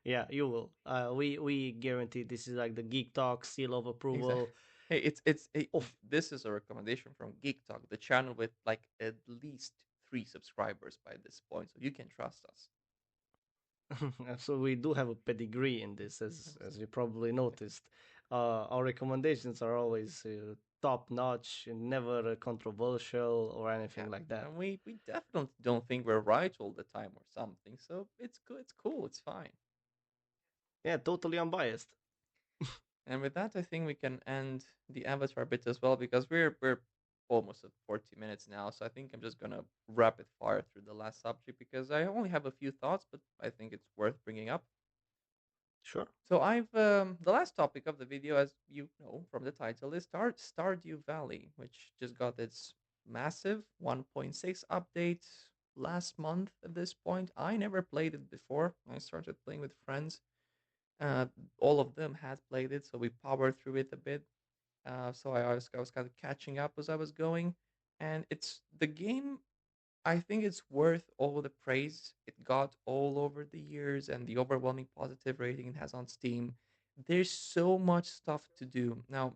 [SPEAKER 2] Yeah, you will. We guarantee this is like the Geek Talk seal of
[SPEAKER 1] Exactly.
[SPEAKER 2] approval.
[SPEAKER 1] Hey,
[SPEAKER 2] Of
[SPEAKER 1] this is a recommendation from Geek Talk, the channel with like at least 3 subscribers by this point, so you can trust us.
[SPEAKER 2] so we do have a pedigree in this, as you probably noticed. Our recommendations are always top notch, and never controversial or
[SPEAKER 1] Yeah,
[SPEAKER 2] anything like that.
[SPEAKER 1] and we definitely don't think we're right all the time or something, so it's good. It's cool. It's fine.
[SPEAKER 2] Yeah, totally unbiased.
[SPEAKER 1] And with that, I think we can end the Avatar bit as well because we're almost at 40 minutes now. So I think I'm just gonna rapid fire through the last subject because I only have a few thoughts, but I think it's worth bringing up.
[SPEAKER 2] Sure.
[SPEAKER 1] So I've the last topic of the video, as you know from the title, is Stardew Valley, which just got its massive 1.6 update last month. At this point, I never played it before. I started playing with friends. Uh, all of them had played it, so we powered through it a bit. So I was kind of catching up as I was going, and it's the game. I think it's worth all the praise it got all over the years and the overwhelming positive rating it has on Steam. There's so much stuff to do now.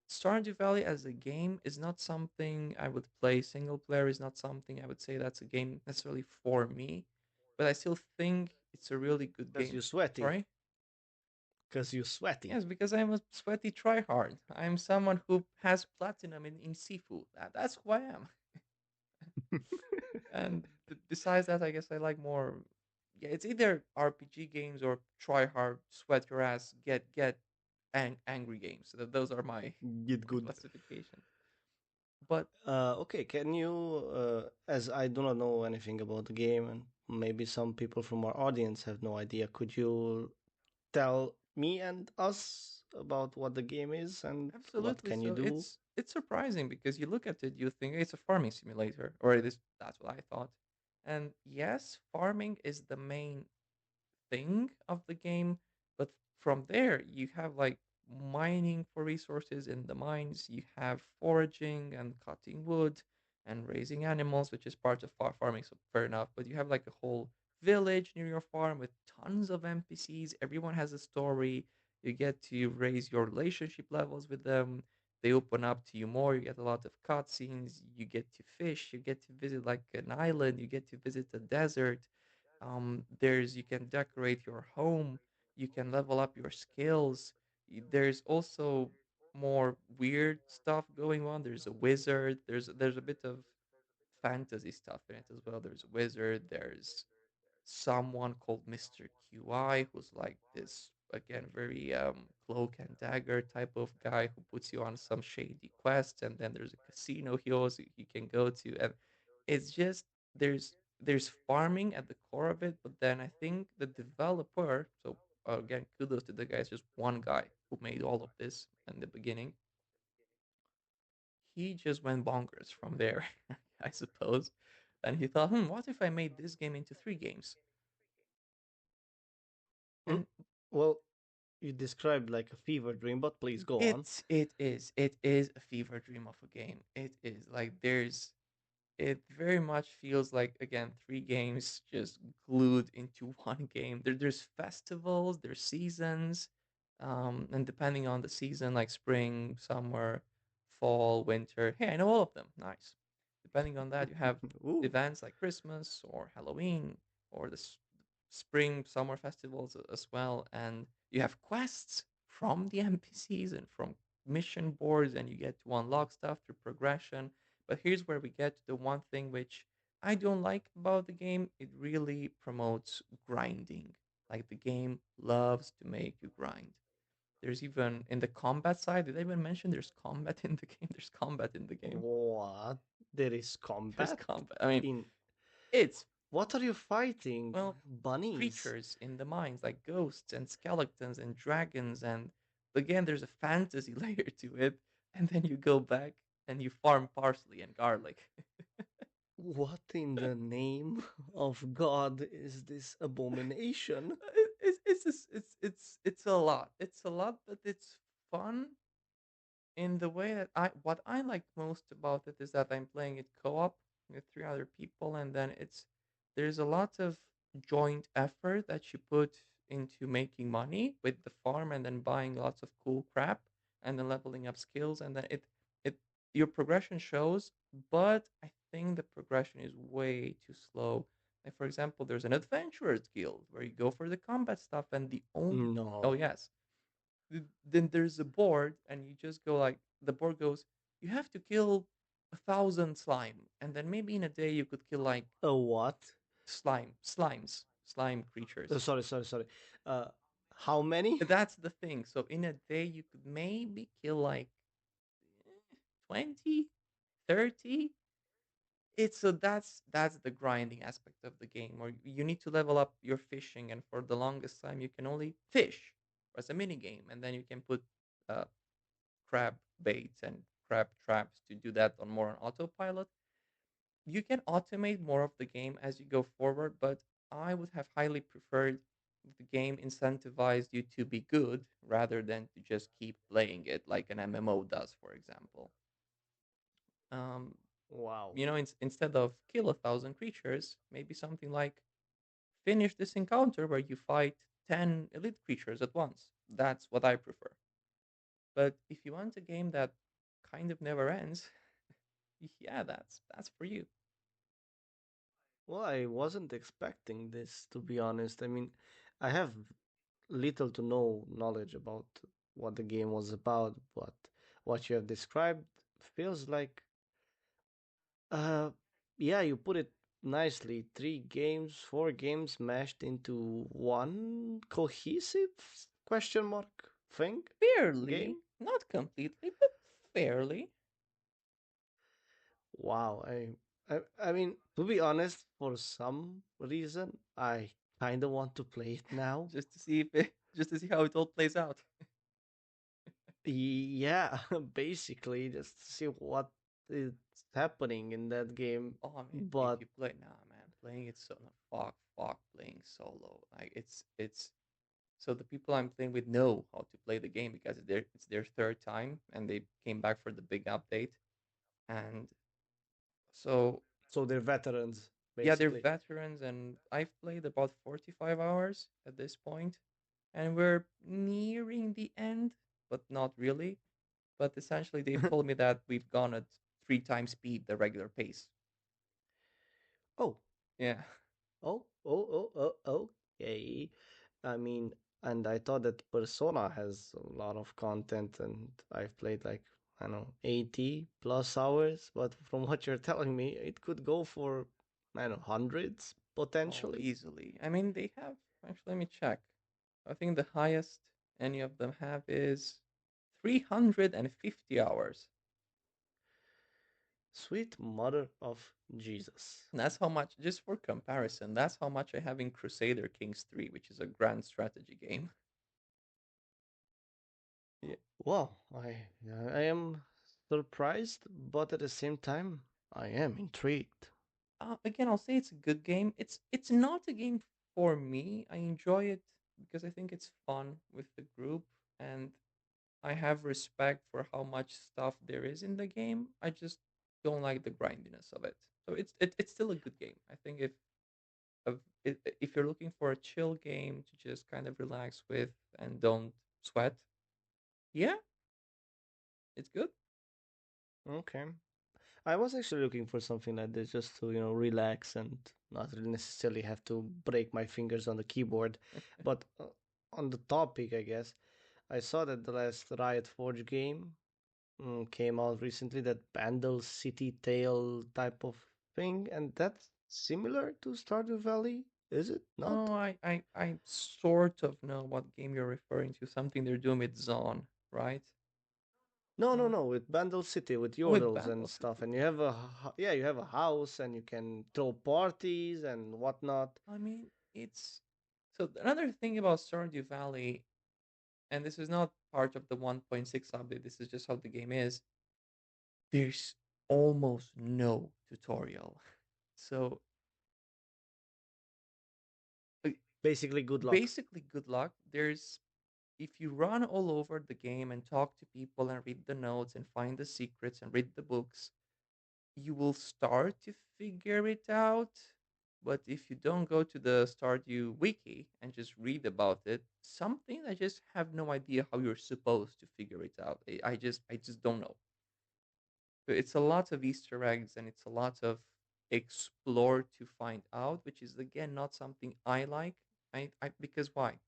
[SPEAKER 1] Stardew Valley as a game is not something I would play. Single player is not something I would say that's a game necessarily for me, but I still think it's a really good
[SPEAKER 2] Because
[SPEAKER 1] game.
[SPEAKER 2] you're sweaty.
[SPEAKER 1] Sorry.
[SPEAKER 2] Because you're sweaty.
[SPEAKER 1] Yes, because I'm a sweaty tryhard. I'm someone who has platinum in Sifu. That's who I am. And besides that, I guess I like more. Yeah, it's either RPG games or tryhard, sweat your ass, get angry games. So those are my
[SPEAKER 2] Get
[SPEAKER 1] my
[SPEAKER 2] good.
[SPEAKER 1] classification. But
[SPEAKER 2] Okay, can you, as I do not know anything about the game, and maybe some people from our audience have no idea, could you tell me and us about what the game is and what
[SPEAKER 1] absolutely,
[SPEAKER 2] can you
[SPEAKER 1] so
[SPEAKER 2] do?
[SPEAKER 1] it's surprising because you look at it, you think it's a farming simulator, or it is. That's what I thought. And yes, farming is the main thing of the game, but from there you have like mining for resources in the mines, you have foraging and cutting wood and raising animals, which is part of farming, so fair enough. But you have like a whole village near your farm with tons of NPCs. Everyone has a story. You get to raise your relationship levels with them. They open up to you more. You get a lot of cutscenes. You get to fish. You get to visit like an island. You get to visit a desert. There's you can decorate your home, you can level up your skills. There's also more weird stuff going on. There's a wizard. There's a bit of fantasy stuff in it as well. There's a wizard. There's someone called Mr. QI who's like this again very cloak and dagger type of guy who puts you on some shady quest, and then there's a casino he can go to, and it's just there's there's farming at the core of it, but then I think the developer, so again, kudos to the guy, it's just one guy who made all of this in the beginning. He just went bonkers from there, I suppose. And he thought, what if I made this game into three games?
[SPEAKER 2] Mm,
[SPEAKER 1] And
[SPEAKER 2] well, you described like a fever dream, but please go on.
[SPEAKER 1] it is a fever dream of a game. It is like it very much feels like again three games just glued into one game. There's festivals, there's seasons, and depending on the season, like spring, summer, fall, winter. Hey, I know all of them. Nice. Depending on that, you have
[SPEAKER 2] Ooh,
[SPEAKER 1] events like Christmas or Halloween or the spring, summer festivals as well, and you have quests from the NPCs and from mission boards, and you get to unlock stuff through progression. But here's where we get to the one thing which I don't like about the game. It really promotes grinding. Like the game loves to make you grind. There's even in the combat side, did I even mention there's combat in the game? There's combat in the game.
[SPEAKER 2] what? There is
[SPEAKER 1] There's
[SPEAKER 2] combat
[SPEAKER 1] combat. I mean,
[SPEAKER 2] in.
[SPEAKER 1] it's,
[SPEAKER 2] What are you fighting?
[SPEAKER 1] well,
[SPEAKER 2] Bunnies?
[SPEAKER 1] creatures in the mines like ghosts and skeletons and dragons. And again, there's a fantasy layer to it. And then you go back and you farm parsley and garlic.
[SPEAKER 2] What in the name of God is this abomination?
[SPEAKER 1] It's a lot. It's a lot, but it's fun in the way that what I like most about it is that I'm playing it co-op with three other people, and then there's a lot of joint effort that you put into making money with the farm and then buying lots of cool crap and then leveling up skills, and then it your progression shows, but I think the progression is way too slow. Like for example, there's an adventurers guild where you go for the combat stuff, and the only oh
[SPEAKER 2] No.
[SPEAKER 1] yes, then there's a board and you just go like the board goes, you have to kill 1,000 slime, and then maybe in a day you could kill like
[SPEAKER 2] A what?
[SPEAKER 1] slime creatures.
[SPEAKER 2] Sorry, sorry, sorry. Uh, how many?
[SPEAKER 1] That's the thing. So in a day you could maybe kill like 20, 30. It's so that's the grinding aspect of the game, or you need to level up your fishing, and for the longest time you can only fish as a mini game, and then you can put uh, crab baits and crab traps to do that on more on autopilot. You can automate more of the game as you go forward, but I would have highly preferred if the game incentivized you to be good rather than to just keep playing it like an MMO does, for example. Um,
[SPEAKER 2] Wow.
[SPEAKER 1] instead of kill 1,000 creatures, maybe something like finish this encounter where you fight 10 elite creatures at once. That's what I prefer. But if you want a game that kind of never ends, yeah, that's for you.
[SPEAKER 2] Well, I wasn't expecting this, to be honest. I mean, I have little to no knowledge about what the game was about, but what you have described feels like, uh, yeah, you put it nicely. Three games, four games mashed into one cohesive question mark thing game.
[SPEAKER 1] Fairly, not completely, but fairly.
[SPEAKER 2] Wow, I mean, to be honest, for some reason, I kind of want to play it now.
[SPEAKER 1] Just to see how it all plays out.
[SPEAKER 2] Yeah, basically, just to see what is happening in that game.
[SPEAKER 1] Oh, I mean, if
[SPEAKER 2] But
[SPEAKER 1] you play, nah, man, playing it so no, fuck playing solo. Like it's so the people I'm playing with know how to play the game because it's their third time and they came back for the big update. And so
[SPEAKER 2] so they're veterans,
[SPEAKER 1] yeah, they're
[SPEAKER 2] basically.
[SPEAKER 1] veterans, and I've played about 45 hours at this point, and we're nearing the end, but not really. But essentially, they've told me that we've gone at three times speed, the regular pace.
[SPEAKER 2] Oh,
[SPEAKER 1] Yeah,
[SPEAKER 2] okay. I mean, and I thought that Persona has a lot of content, and I've played like, I don't know, 80 plus hours. But from what you're telling me, it could go for, I don't know, hundreds
[SPEAKER 1] oh,
[SPEAKER 2] potentially.
[SPEAKER 1] easily. I mean, they have actually. Let me check. I think the highest any of them have is 350 hours.
[SPEAKER 2] Sweet Mother of Jesus.
[SPEAKER 1] And that's how much, just for comparison, that's how much I have in Crusader Kings 3, which is a grand strategy game. Yeah.
[SPEAKER 2] Well, I am surprised, but at the same time, I am intrigued.
[SPEAKER 1] Again, I'll say it's a good game. It's not a game for me. I enjoy it because I think it's fun with the group, and I have respect for how much stuff there is in the game. I just don't like the grindiness of it. So it's still a good game. I think if you're looking for a chill game to just kind of relax with and don't sweat, yeah, it's good.
[SPEAKER 2] Okay. I was actually looking for something like this just to, relax and not really necessarily have to break my fingers on the keyboard. But on the topic, I guess, I saw that the last Riot Forge game came out recently, that Bandle City Tale type of thing, and that's similar to Stardew Valley, is it not?
[SPEAKER 1] Oh, I sort of know what game you're referring to. Something they're doing with Zon, right?
[SPEAKER 2] No, no,
[SPEAKER 1] Uh,
[SPEAKER 2] no, with Bandle City, with
[SPEAKER 1] with
[SPEAKER 2] yordles and
[SPEAKER 1] Bandle
[SPEAKER 2] stuff,
[SPEAKER 1] City.
[SPEAKER 2] and you have yeah, you have a house, and you can throw parties and whatnot.
[SPEAKER 1] I mean, it's so another thing about Stardew Valley, and this is not part of the 1.6 update. This is just how the game is. There's almost no tutorial. So uh,
[SPEAKER 2] Basically, good luck.
[SPEAKER 1] basically, good luck. There's if you run all over the game and talk to people and read the notes and find the secrets and read the books, you will start to figure it out. But if you don't go to the Stardew wiki and just read about it, something I just have no idea how you're supposed to figure it out. I just don't know. So it's a lot of Easter eggs and it's a lot of explore to find out, which is again not something I like. Because why?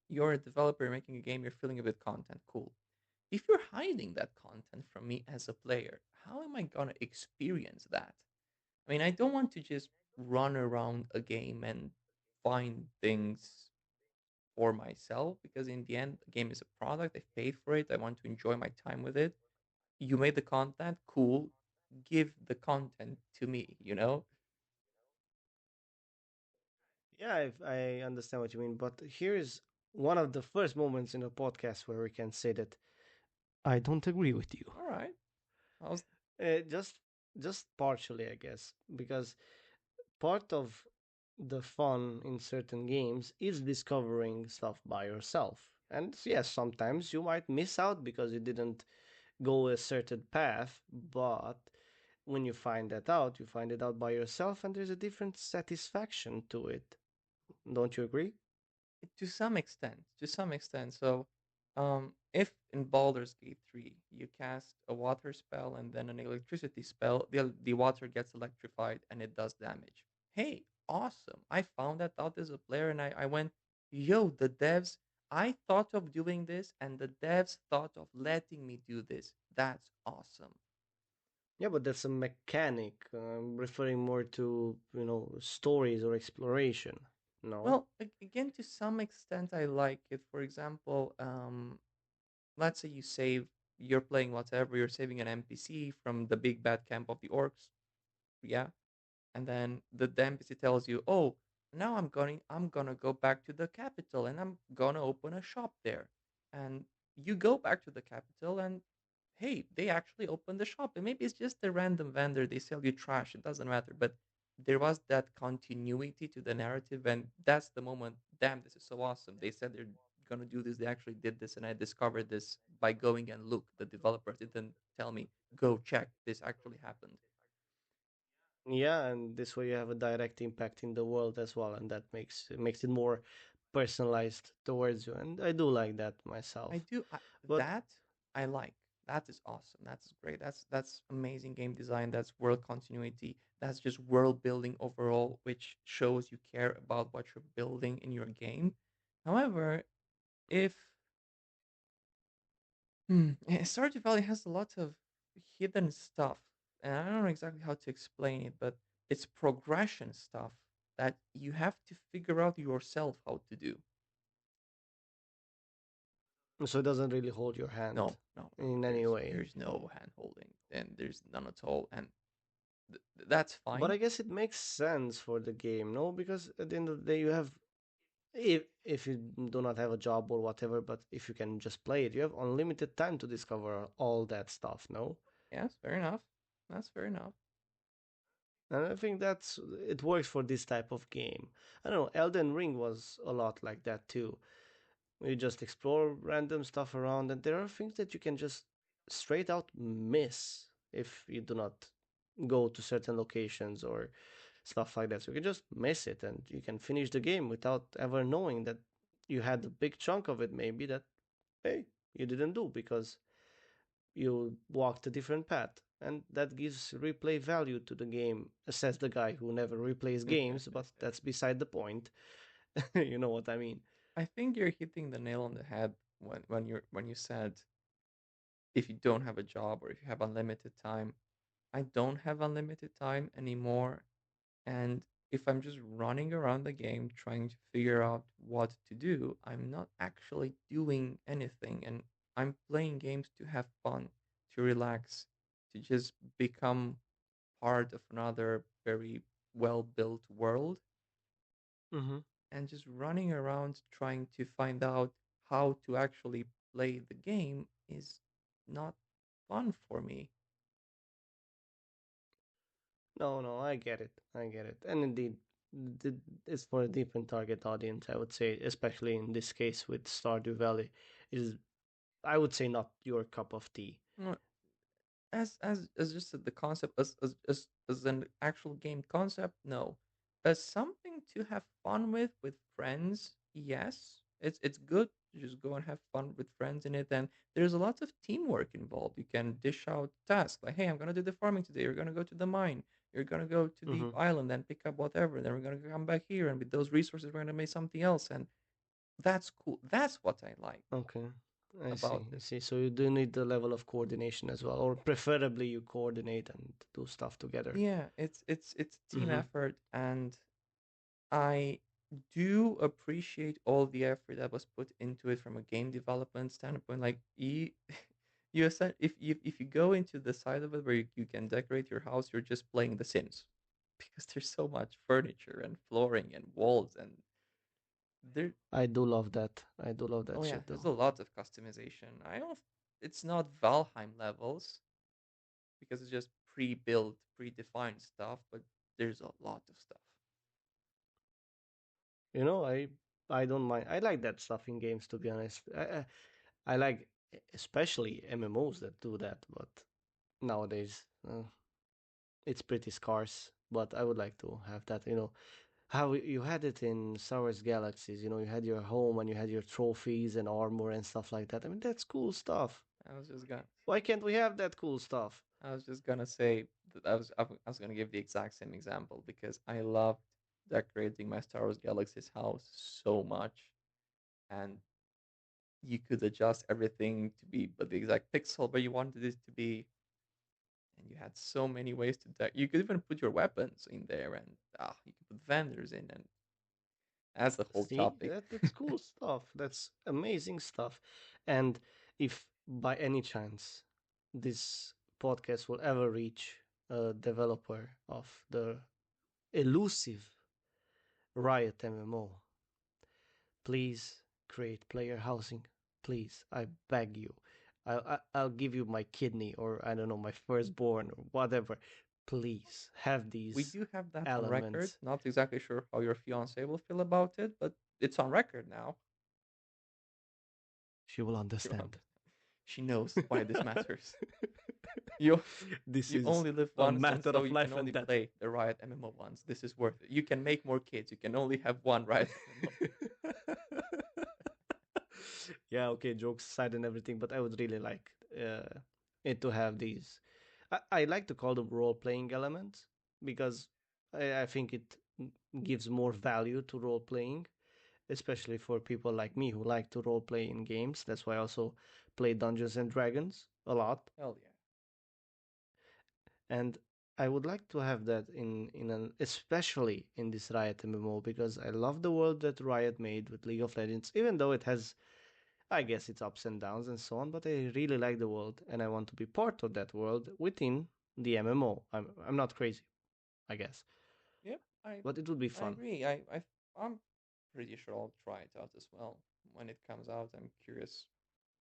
[SPEAKER 1] You're a developer making a game, you're filling it with content, cool. If you're hiding that content from me as a player, how am I gonna experience that? I mean, I don't want to just run around a game and find things for myself because in the end, the game is a product. I paid for it. I want to enjoy my time with it. You made the content, cool. Give the content to me, you know?
[SPEAKER 2] Yeah, I understand what you mean, but here is one of the first moments in the podcast where we can say that I don't agree with you.
[SPEAKER 1] All right. How's
[SPEAKER 2] Uh, just, just partially, I guess, because part of the fun in certain games is discovering stuff by yourself. And yes, sometimes you might miss out because you didn't go a certain path, but when you find that out, you find it out by yourself, and there's a different satisfaction to it. Don't you agree?
[SPEAKER 1] to some extent, to some extent. So, if in Baldur's Gate 3 you cast a water spell and then an electricity spell, the water gets electrified and it does damage. Hey, awesome. I found that out as a player and I went, yo, the devs, I thought of doing this and the devs thought of letting me do this. That's awesome.
[SPEAKER 2] Yeah, but that's a mechanic. I'm referring more to, stories or exploration. No?
[SPEAKER 1] Well, again, to some extent, I like it. For example, let's say you're playing whatever, you're saving an NPC from the big bad camp of the orcs, yeah, and then the NPC tells you, oh, now I'm gonna go back to the capital and I'm gonna open a shop there, and you go back to the capital and hey, they actually opened the shop, and maybe it's just a random vendor, they sell you trash, it doesn't matter, but there was that continuity to the narrative, and that's the moment, damn, this is so awesome, they said they're gonna do this, they actually did this, and I discovered this by going and look, the developers didn't tell me go check, this actually happened.
[SPEAKER 2] Yeah, and this way you have a direct impact in the world as well, and that makes it more personalized towards you. And I do like that
[SPEAKER 1] I
[SPEAKER 2] myself.
[SPEAKER 1] do
[SPEAKER 2] But
[SPEAKER 1] that. I like that is awesome. That's great. That's amazing game design. That's world continuity. That's just world building overall, which shows you care about what you're building in your game. However, if Stardew Valley has a lot of hidden stuff, and I don't know exactly how to explain it, but it's progression stuff that you have to figure out yourself how to do.
[SPEAKER 2] so it doesn't really hold your hand
[SPEAKER 1] No, no, no.
[SPEAKER 2] in any
[SPEAKER 1] There's
[SPEAKER 2] way.
[SPEAKER 1] there's no hand holding. and there's none at all, and that's
[SPEAKER 2] But
[SPEAKER 1] fine.
[SPEAKER 2] I guess it makes sense for the game, no? Because at the end of the day, you have if you do not have a job or whatever, but if you can just play it, you have unlimited time to discover all that stuff, no?
[SPEAKER 1] Yes, fair enough. That's fair enough.
[SPEAKER 2] And I think that's it works for this type of game. I don't know, Elden Ring was a lot like that too. You just explore random stuff around, and there are things that you can just straight out miss if you do not go to certain locations or stuff like that. So you can just miss it, and you can finish the game without ever knowing that you had a big chunk of it, maybe that hey you didn't do because you walked a different path. And that gives replay value to the game, says the guy who never replays games, but that's beside the point. You know what I mean?
[SPEAKER 1] I think you're hitting the nail on the head when you said if you don't have a job or if you have unlimited time. I don't have unlimited time anymore, and if I'm just running around the game trying to figure out what to do, I'm not actually doing anything, and I'm playing games to have fun, to relax, to just become part of another very well built world,
[SPEAKER 2] Mm-hmm.
[SPEAKER 1] and just running around trying to find out how to actually play the game is not fun for me.
[SPEAKER 2] No, no, I get it. I get it. And indeed, it's for a different target audience, I would say, especially in this case with Stardew Valley. It is, I would say, not your cup of tea.
[SPEAKER 1] Mm, as just the concept as an actual game concept, no. As something to have fun with friends, yes. It's good to just go and have fun with friends in it, and there's a lot of teamwork involved. You can dish out tasks like, hey, I'm gonna do the farming today, you're gonna go to the mine, you're gonna go to the
[SPEAKER 2] Mm-hmm.
[SPEAKER 1] island and pick up whatever, then we're gonna come back here, and with those resources we're gonna make something else, and that's cool. That's what I like
[SPEAKER 2] Okay. I see.
[SPEAKER 1] about
[SPEAKER 2] I
[SPEAKER 1] it.
[SPEAKER 2] see. So you do need the level of coordination as well, or preferably you coordinate and do stuff together.
[SPEAKER 1] Yeah, it's a team
[SPEAKER 2] Mm-hmm.
[SPEAKER 1] effort, and I do appreciate all the effort that was put into it from a game development standpoint. Like if you go into the side of it where you can decorate your house, you're just playing The Sims because there's so much furniture and flooring and walls and there.
[SPEAKER 2] I do love that. I do love
[SPEAKER 1] Oh
[SPEAKER 2] that
[SPEAKER 1] yeah,
[SPEAKER 2] shit
[SPEAKER 1] there's
[SPEAKER 2] though.
[SPEAKER 1] a lot of customization. I don't. It's not Valheim levels because it's just pre-built, predefined stuff, but there's a lot of stuff.
[SPEAKER 2] You know, I don't mind. I like that stuff in games, to be honest. I like especially MMOs that do that, but nowadays it's pretty scarce. But I would like to have that. You know how you had it in Star Wars Galaxies. You know, you had your home and you had your trophies and armor and stuff like that. I mean, that's cool stuff.
[SPEAKER 1] I was just gonna
[SPEAKER 2] Why can't we have that cool stuff?
[SPEAKER 1] I was just gonna say that I was gonna give the exact same example because I loved decorating my Star Wars Galaxy's house so much, and you could adjust everything to be but the exact pixel where you wanted it to be, and you had so many ways to you could even put your weapons in there, and you could put vendors in, and that's the whole
[SPEAKER 2] See,
[SPEAKER 1] topic.
[SPEAKER 2] that's cool stuff. That's amazing stuff. And if by any chance this podcast will ever reach a developer of the elusive Riot MMO, please create player housing. Please, I beg you. I'll give you my kidney or I don't know, my firstborn or whatever. Please have
[SPEAKER 1] We
[SPEAKER 2] these
[SPEAKER 1] do have that on record.
[SPEAKER 2] elements.
[SPEAKER 1] Not exactly sure how your fiance will feel about it, but it's on record now.
[SPEAKER 2] She will
[SPEAKER 1] She will
[SPEAKER 2] understand.
[SPEAKER 1] understand. She knows why this matters. You
[SPEAKER 2] This
[SPEAKER 1] you
[SPEAKER 2] is
[SPEAKER 1] only live
[SPEAKER 2] a
[SPEAKER 1] once, and
[SPEAKER 2] matter
[SPEAKER 1] so
[SPEAKER 2] of
[SPEAKER 1] you can
[SPEAKER 2] life
[SPEAKER 1] only
[SPEAKER 2] and death.
[SPEAKER 1] play the Riot MMO once. This is worth it. You can make more kids. You can only have one Riot MMO.
[SPEAKER 2] Yeah, okay, jokes aside and everything, but I would really like uh, it to have these. I like to call them role playing elements because I think it gives more value to role playing, especially for people like me who like to role play in games. That's why I also play Dungeons and Dragons a lot.
[SPEAKER 1] Hell yeah.
[SPEAKER 2] And I would like to have that in an especially in this Riot MMO because I love the world that Riot made with League of Legends, even though it has I guess it's ups and downs and so on, but I really like the world and I want to be part of that world within the MMO. I'm not crazy, I guess,
[SPEAKER 1] Yep,
[SPEAKER 2] but it would be
[SPEAKER 1] I
[SPEAKER 2] fun.
[SPEAKER 1] agree. I'm pretty sure I'll try it out as well when it comes out. I'm curious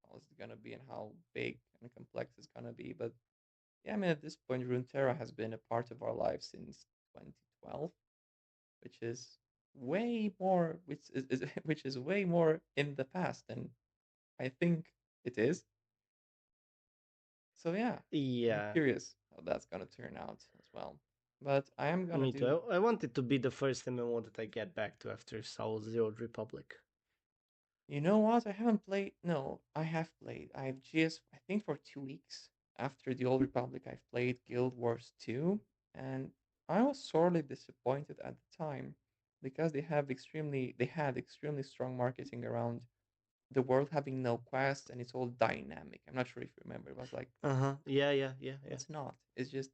[SPEAKER 1] how it's gonna be and how big and complex it's gonna be. But yeah, I mean, at this point, Runeterra has been a part of our lives since 2012, which is way more, which is way more in the past than I think it is. So yeah, I'm
[SPEAKER 2] Yeah,
[SPEAKER 1] curious how that's gonna turn out as well. But I am gonna
[SPEAKER 2] me
[SPEAKER 1] do.
[SPEAKER 2] too. I want it to be the first MMO that I get back to after South Zero Republic.
[SPEAKER 1] You know what? I haven't played. No, I have played. I've just, I think for 2 weeks after the Old Republic, I've played Guild Wars 2, and I was sorely disappointed at the time because they had extremely strong marketing around the world having no quests and it's all dynamic. I'm not sure if you remember. It was like,
[SPEAKER 2] Uh huh. Yeah, yeah, yeah, yeah.
[SPEAKER 1] it's not. It's just,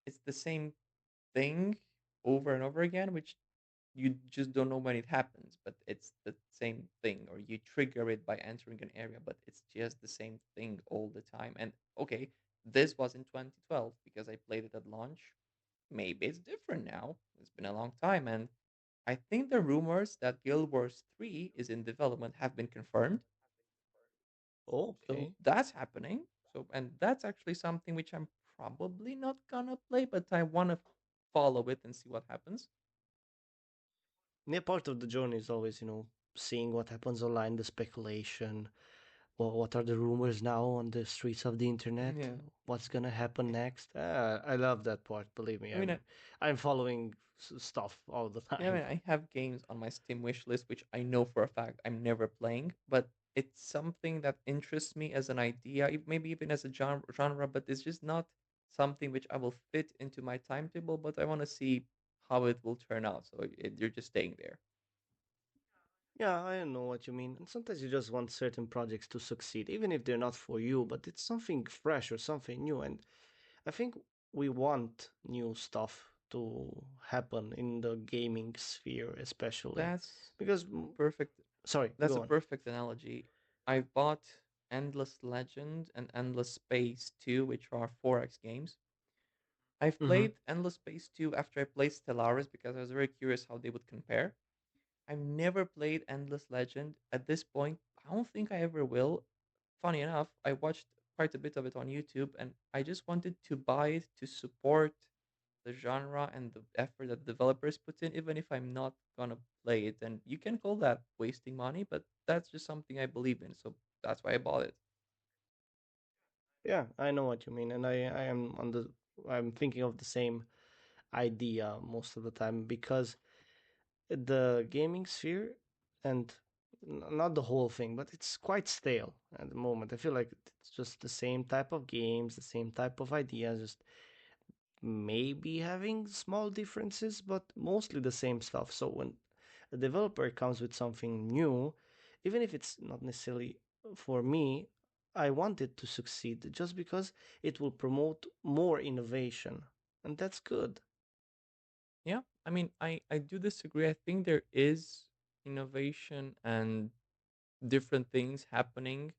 [SPEAKER 1] it's the same thing over and over again, which you just don't know when it happens, but it's the same thing, or you trigger it by entering an area, but it's just the same thing all the time. And okay, this was in 2012 because I played it at launch. Maybe it's different now. It's been a long time, and I think the rumors that Guild Wars 3 is in development have been confirmed. So
[SPEAKER 2] Okay.
[SPEAKER 1] that's happening. So, and that's actually something which I'm probably not gonna play, but I want to follow it and see what happens.
[SPEAKER 2] Yeah, part of the journey is always, seeing what happens online, the speculation, what are the rumors now on the streets of the internet,
[SPEAKER 1] Yeah.
[SPEAKER 2] what's gonna happen next. I love that part. Believe me,
[SPEAKER 1] I mean,
[SPEAKER 2] I'm following stuff all the
[SPEAKER 1] yeah, I
[SPEAKER 2] time.
[SPEAKER 1] mean, I have games on my Steam wish list which I know for a fact I'm never playing, but it's something that interests me as an idea, maybe even as a genre, but it's just not something which I will fit into my timetable. But I want to see how it will turn out. So you're just staying there.
[SPEAKER 2] Yeah, I know what you mean. And sometimes you just want certain projects to succeed, even if they're not for you, but it's something fresh or something new. And I think we want new stuff to happen in the gaming sphere, especially.
[SPEAKER 1] That's
[SPEAKER 2] Because,
[SPEAKER 1] a perfect.
[SPEAKER 2] sorry,
[SPEAKER 1] That's a
[SPEAKER 2] go on.
[SPEAKER 1] perfect analogy. I bought Endless Legend and Endless Space 2, which are 4X games. I've
[SPEAKER 2] Mm-hmm.
[SPEAKER 1] played Endless Space 2 after I played Stellaris because I was very curious how they would compare. I've never played Endless Legend. At this point, I don't think I ever will. Funny enough, I watched quite a bit of it on YouTube and I just wanted to buy it to support the genre and the effort that the developers put in, even if I'm not gonna play it. And you can call that wasting money, but that's just something I believe in. So that's why I bought it.
[SPEAKER 2] Yeah, I know what you mean. And I'm thinking of the same idea most of the time because the gaming sphere and not the whole thing, but it's quite stale at the moment. I feel like it's just the same type of games, the same type of ideas, just maybe having small differences, but mostly the same stuff. So when a developer comes with something new, even if it's not necessarily for me, I want it to succeed just because it will promote more innovation, and that's good.
[SPEAKER 1] Yeah, I mean, I do disagree. I think there is innovation and different things happening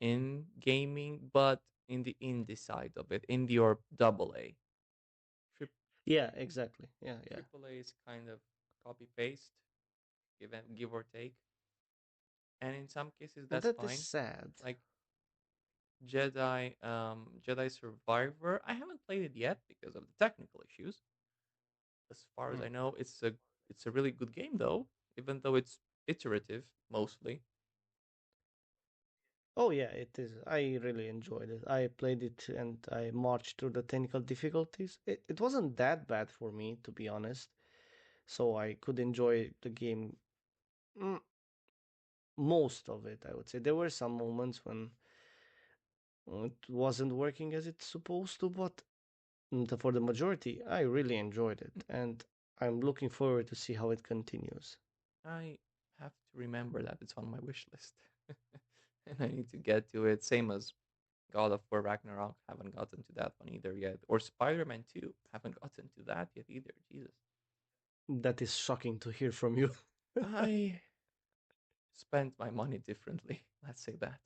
[SPEAKER 1] in gaming, but in the indie side of it, indie or double A.
[SPEAKER 2] Yeah, exactly. Yeah, yeah.
[SPEAKER 1] Triple A is kind of copy paste, give or take, and in some cases
[SPEAKER 2] And
[SPEAKER 1] that's
[SPEAKER 2] that is
[SPEAKER 1] fine.
[SPEAKER 2] sad.
[SPEAKER 1] Like Jedi Survivor, I haven't played it yet because of the technical issues. As far as
[SPEAKER 2] Mm.
[SPEAKER 1] I know, it's a really good game though, even though it's iterative mostly.
[SPEAKER 2] Oh yeah, it is. I really enjoyed it. I played it and I marched through the technical difficulties. It wasn't that bad for me, to be honest. So I could enjoy the game, mm, most of it, I would say. There were some moments when it wasn't working as it's supposed to, but for the majority, I really enjoyed it. And I'm looking forward to see how it continues.
[SPEAKER 1] I have to remember that it's on my wish list, and I need to get to it. Same as God of War Ragnarok, haven't gotten to that one either yet, or Spider-Man 2, haven't gotten to that yet either. Jesus,
[SPEAKER 2] That is shocking to hear from you.
[SPEAKER 1] I spent my money differently. Let's say that.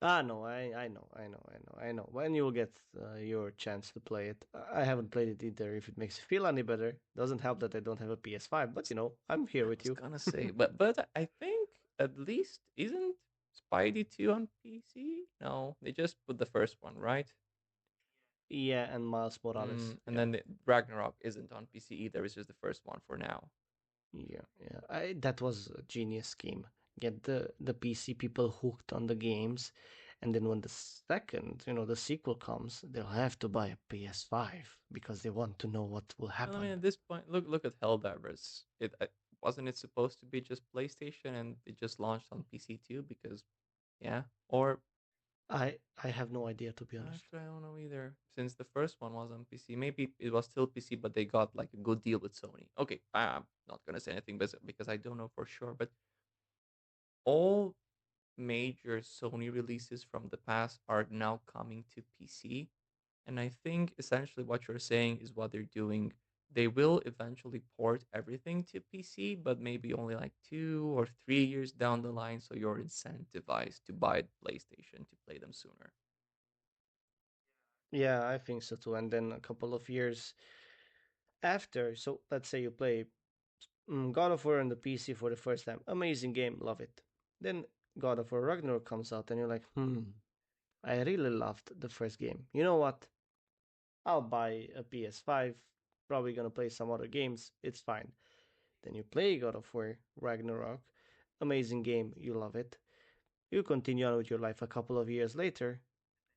[SPEAKER 2] Ah, no, I know. When you will get your chance to play it. I haven't played it either. If it makes you feel any better, doesn't help that I don't have a PS5. But I'm here
[SPEAKER 1] I
[SPEAKER 2] with
[SPEAKER 1] was
[SPEAKER 2] you.
[SPEAKER 1] gonna say, but I think at least isn't Spidey 2 on PC? No, they just put the first one, right?
[SPEAKER 2] Yeah, and Miles Morales.
[SPEAKER 1] And
[SPEAKER 2] Yeah,
[SPEAKER 1] then Ragnarok isn't on PC either. It's just the first one for now.
[SPEAKER 2] yeah. That was a genius scheme. Get the PC people hooked on the games, and then when the second, the sequel comes, they'll have to buy a PS5 because they want to know what will
[SPEAKER 1] Well, I mean,
[SPEAKER 2] happen.
[SPEAKER 1] at this point, look at Helldivers. It wasn't it supposed to be just PlayStation, and it just launched on PC too because yeah, or
[SPEAKER 2] I have no idea, to be honest.
[SPEAKER 1] actually I don't know either. Since the first one was on PC, maybe it was still PC, but they got like a good deal with Sony. Okay, I'm not gonna say anything, but because I don't know for sure. But all major Sony releases from the past are now coming to PC. And I think essentially what you're saying is what they're doing. They will eventually port everything to PC, but maybe only like 2 or 3 years down the line. So you're incentivized to buy the PlayStation to play them sooner.
[SPEAKER 2] Yeah, I think so too. And then a couple of years after, so let's say you play God of War on the PC for the first time. Amazing game, love it. Then God of War Ragnarok comes out, and you're like, I really loved the first game. You know what? I'll buy a PS5. Probably gonna play some other games. It's fine. Then you play God of War Ragnarok. Amazing game, you love it. You continue on with your life a couple of years later.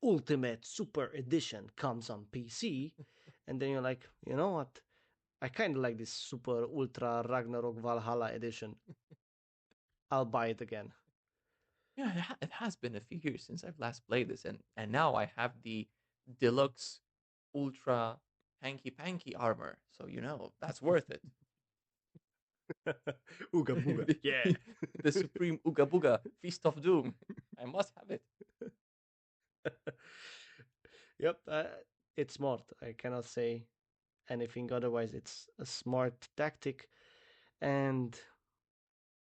[SPEAKER 2] Ultimate Super Edition comes on PC, and then you're like, you know what? I kind of like this Super Ultra Ragnarok Valhalla Edition. I'll buy it again.
[SPEAKER 1] Yeah, it has been a few years since I've last played this, and now I have the deluxe ultra hanky panky armor, so that's worth it.
[SPEAKER 2] Ooga booga, yeah.
[SPEAKER 1] The supreme Ooga Booga Feast of Doom. I must have it.
[SPEAKER 2] Yep, it's smart. I cannot say anything otherwise. It's a smart tactic, and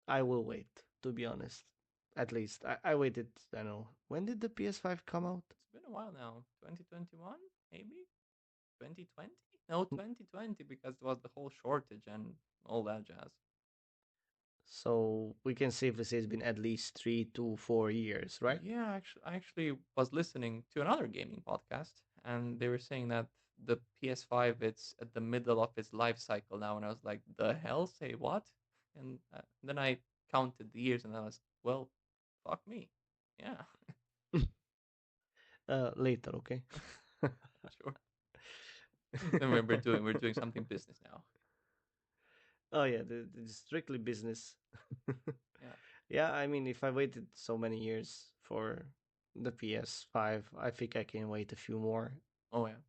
[SPEAKER 2] I will wait, to be honest. At least I waited. I don't know. When did the PS5 come out?
[SPEAKER 1] It's been a while now. 2021, maybe 2020. No, 2020 because it was the whole shortage and all that jazz.
[SPEAKER 2] So we can safely say it's been at least 3 to 4 years, right?
[SPEAKER 1] Yeah, I actually was listening to another gaming podcast, and they were saying that the PS5 it's at the middle of its life cycle now, and I was like, "The hell? Say what?" And then I counted the years, and I was, "Well, fuck me." Yeah,
[SPEAKER 2] Later, okay.
[SPEAKER 1] sure. Then we're doing something business now.
[SPEAKER 2] Oh yeah, the strictly business.
[SPEAKER 1] Yeah.
[SPEAKER 2] Yeah, I mean, if I waited so many years for the PS5, I think I can wait a few more,
[SPEAKER 1] Oh yeah.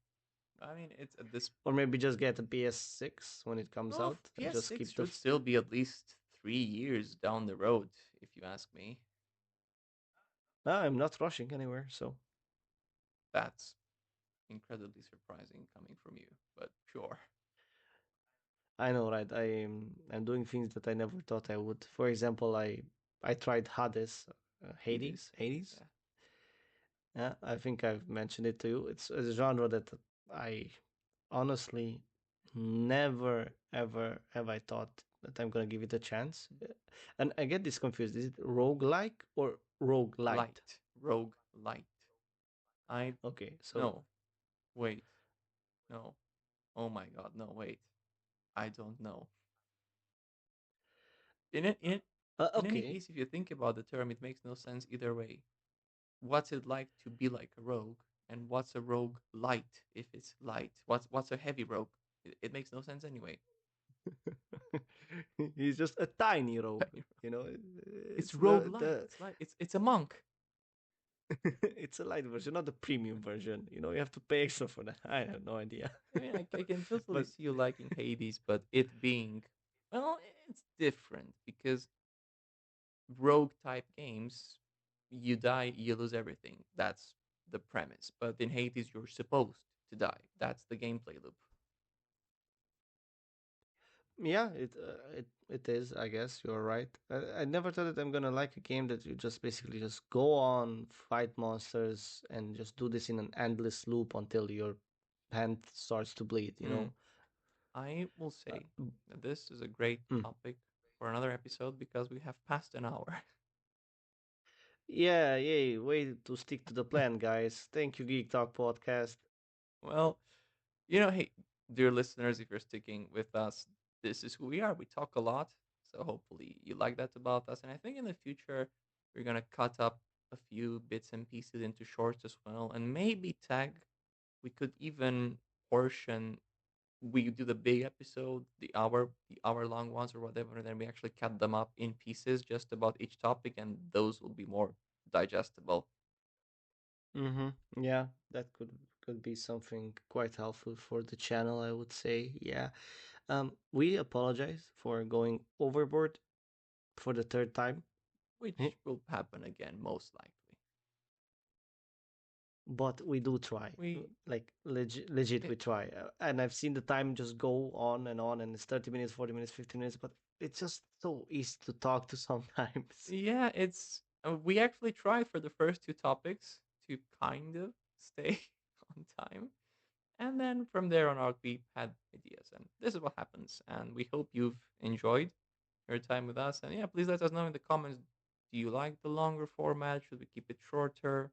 [SPEAKER 1] I mean, it's at this.
[SPEAKER 2] or maybe just get a PS6 when it comes
[SPEAKER 1] Well,
[SPEAKER 2] out and just
[SPEAKER 1] PS6
[SPEAKER 2] keep the.
[SPEAKER 1] should still be at least 3 years down the road, if you ask me.
[SPEAKER 2] I'm not rushing anywhere, so
[SPEAKER 1] That's incredibly surprising coming from you, but sure.
[SPEAKER 2] I know, right? I'm doing things that I never thought I would. For example, I tried Hades,
[SPEAKER 1] Hades.
[SPEAKER 2] Hades.
[SPEAKER 1] Yeah.
[SPEAKER 2] Yeah, I think I've mentioned it to you. It's a genre that I honestly never ever have I thought that I'm gonna give it a chance. And I get this confused. Is it roguelike or roguelite?
[SPEAKER 1] Light. Rogue Light. I.
[SPEAKER 2] Okay, so
[SPEAKER 1] No. Wait. No. Oh my god. No, wait. I don't know. In it, in it, in any
[SPEAKER 2] okay.
[SPEAKER 1] case, if you think about the term, it makes no sense either way. What's it like to be like a rogue? And what's a rogue light if it's light? What's a heavy rogue? It makes no sense anyway.
[SPEAKER 2] He's just a tiny rogue, you know.
[SPEAKER 1] It's
[SPEAKER 2] It's
[SPEAKER 1] rogue light. It's like it's a monk.
[SPEAKER 2] it's a light version, not the premium version. You have to pay extra for that. I have no idea.
[SPEAKER 1] I mean, I can totally
[SPEAKER 2] But
[SPEAKER 1] see you liking Hades, but it being, well, it's different because rogue type games, you die, you lose everything. That's the premise. But in Hades, you're supposed to die. That's the gameplay loop.
[SPEAKER 2] Yeah, it is. I guess you're right. I never thought that I'm gonna like a game that you just basically just go on, fight monsters, and just do this in an endless loop until your hand starts to bleed. You
[SPEAKER 1] Hmm.
[SPEAKER 2] know.
[SPEAKER 1] I will
[SPEAKER 2] Uh,
[SPEAKER 1] say that this is a great
[SPEAKER 2] mm.
[SPEAKER 1] topic for another episode because we have passed an hour.
[SPEAKER 2] Yeah, yay! Way to stick to the plan, guys. Thank you, Geek Talk Podcast.
[SPEAKER 1] Well, hey, dear listeners, if you're sticking with us, this is who we are. We talk a lot, so hopefully you like that about us. And I think in the future, we're gonna cut up a few bits and pieces into shorts as well, and maybe tag. We could even portion. We do the big episode, the hour long ones or whatever, and then we actually cut them up in pieces just about each topic, and those will be more digestible.
[SPEAKER 2] Mm-hmm. Yeah, that could be something quite helpful for the channel, I would say. Yeah. We apologize for going overboard for the third time.
[SPEAKER 1] Which will happen again, most likely.
[SPEAKER 2] But we do try.
[SPEAKER 1] We
[SPEAKER 2] Like legit,
[SPEAKER 1] it,
[SPEAKER 2] we try. And I've seen the time just go on, and it's 30 minutes, 40 minutes, 15 minutes. But it's just so easy to talk to sometimes.
[SPEAKER 1] Yeah, it's we actually try for the first two topics to kind of stay on time, and then from there on out we had ideas, and this is what happens. And we hope you've enjoyed your time with us. And yeah, please let us know in the comments. Do you like the longer format? Should we keep it shorter?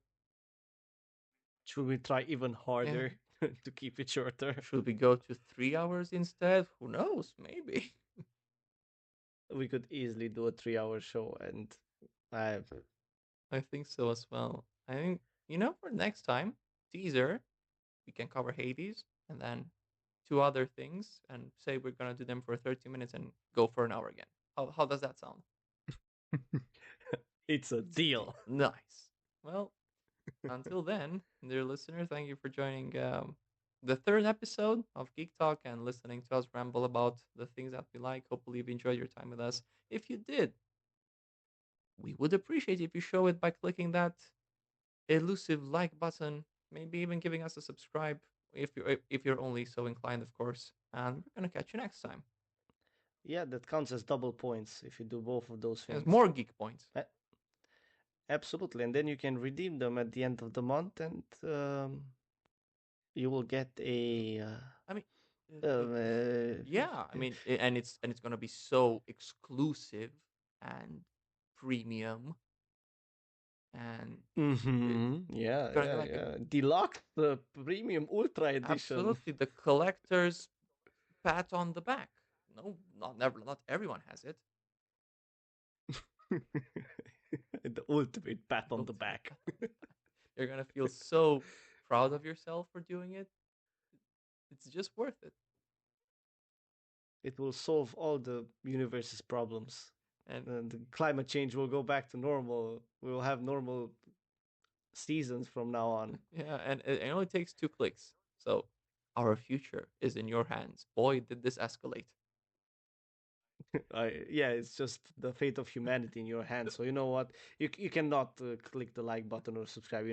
[SPEAKER 2] Should we try even
[SPEAKER 1] Yeah.
[SPEAKER 2] harder to keep it shorter?
[SPEAKER 1] Should we go to 3 hours instead? Who knows? Maybe.
[SPEAKER 2] We could easily do a 3 hour show, and I
[SPEAKER 1] I think so as well. I think for next time teaser we can cover Hades and then two other things and say we're gonna do them for 30 minutes and go for an hour again. How does that sound?
[SPEAKER 2] it's a deal.
[SPEAKER 1] Nice. Well, until then, dear listener, thank you for joining the third episode of Geek Talk and listening to us ramble about the things that we like. Hopefully, you've enjoyed your time with us. If you did, we would appreciate if you show it by clicking that elusive like button, maybe even giving us a subscribe if you're only so inclined, of course. And we're gonna catch you next time.
[SPEAKER 2] Yeah, that counts as double points if you do both of those
[SPEAKER 1] There's
[SPEAKER 2] things.
[SPEAKER 1] more geek points.
[SPEAKER 2] A- Absolutely, and then you can redeem them at the end of the month, and you will get a
[SPEAKER 1] I mean,
[SPEAKER 2] um,
[SPEAKER 1] yeah. I mean, and it's gonna be so exclusive and premium, and it's
[SPEAKER 2] yeah,
[SPEAKER 1] gonna be
[SPEAKER 2] yeah,
[SPEAKER 1] like a
[SPEAKER 2] yeah. Deluxe Premium Ultra Edition.
[SPEAKER 1] absolutely the collector's pat on the back. No, not everyone has it.
[SPEAKER 2] The ultimate pat on the
[SPEAKER 1] Ultimate
[SPEAKER 2] back.
[SPEAKER 1] pat on the back. You're gonna feel so proud of yourself for doing it. It's just worth it.
[SPEAKER 2] It will solve all the universe's problems.
[SPEAKER 1] And
[SPEAKER 2] And the climate change will go back to normal. We will have normal seasons from now on.
[SPEAKER 1] yeah, and it only takes 2 clicks. So our future is in your hands. Boy, did this escalate.
[SPEAKER 2] Yeah, it's just the fate of humanity in your hands. So you know what? You cannot click the like button or subscribe.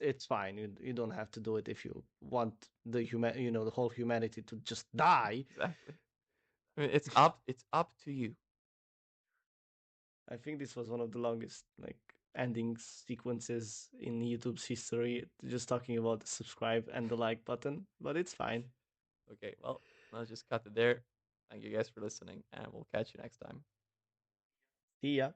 [SPEAKER 2] It's fine. You don't have to do it if you want the whole humanity to just die.
[SPEAKER 1] Exactly. I mean, it's up to you.
[SPEAKER 2] I think this was one of the longest like ending sequences in YouTube's history. Just talking about the subscribe and the like button, but it's fine.
[SPEAKER 1] Okay, well, let's just cut it there. Thank you guys for listening, and we'll catch you next time.
[SPEAKER 2] See ya.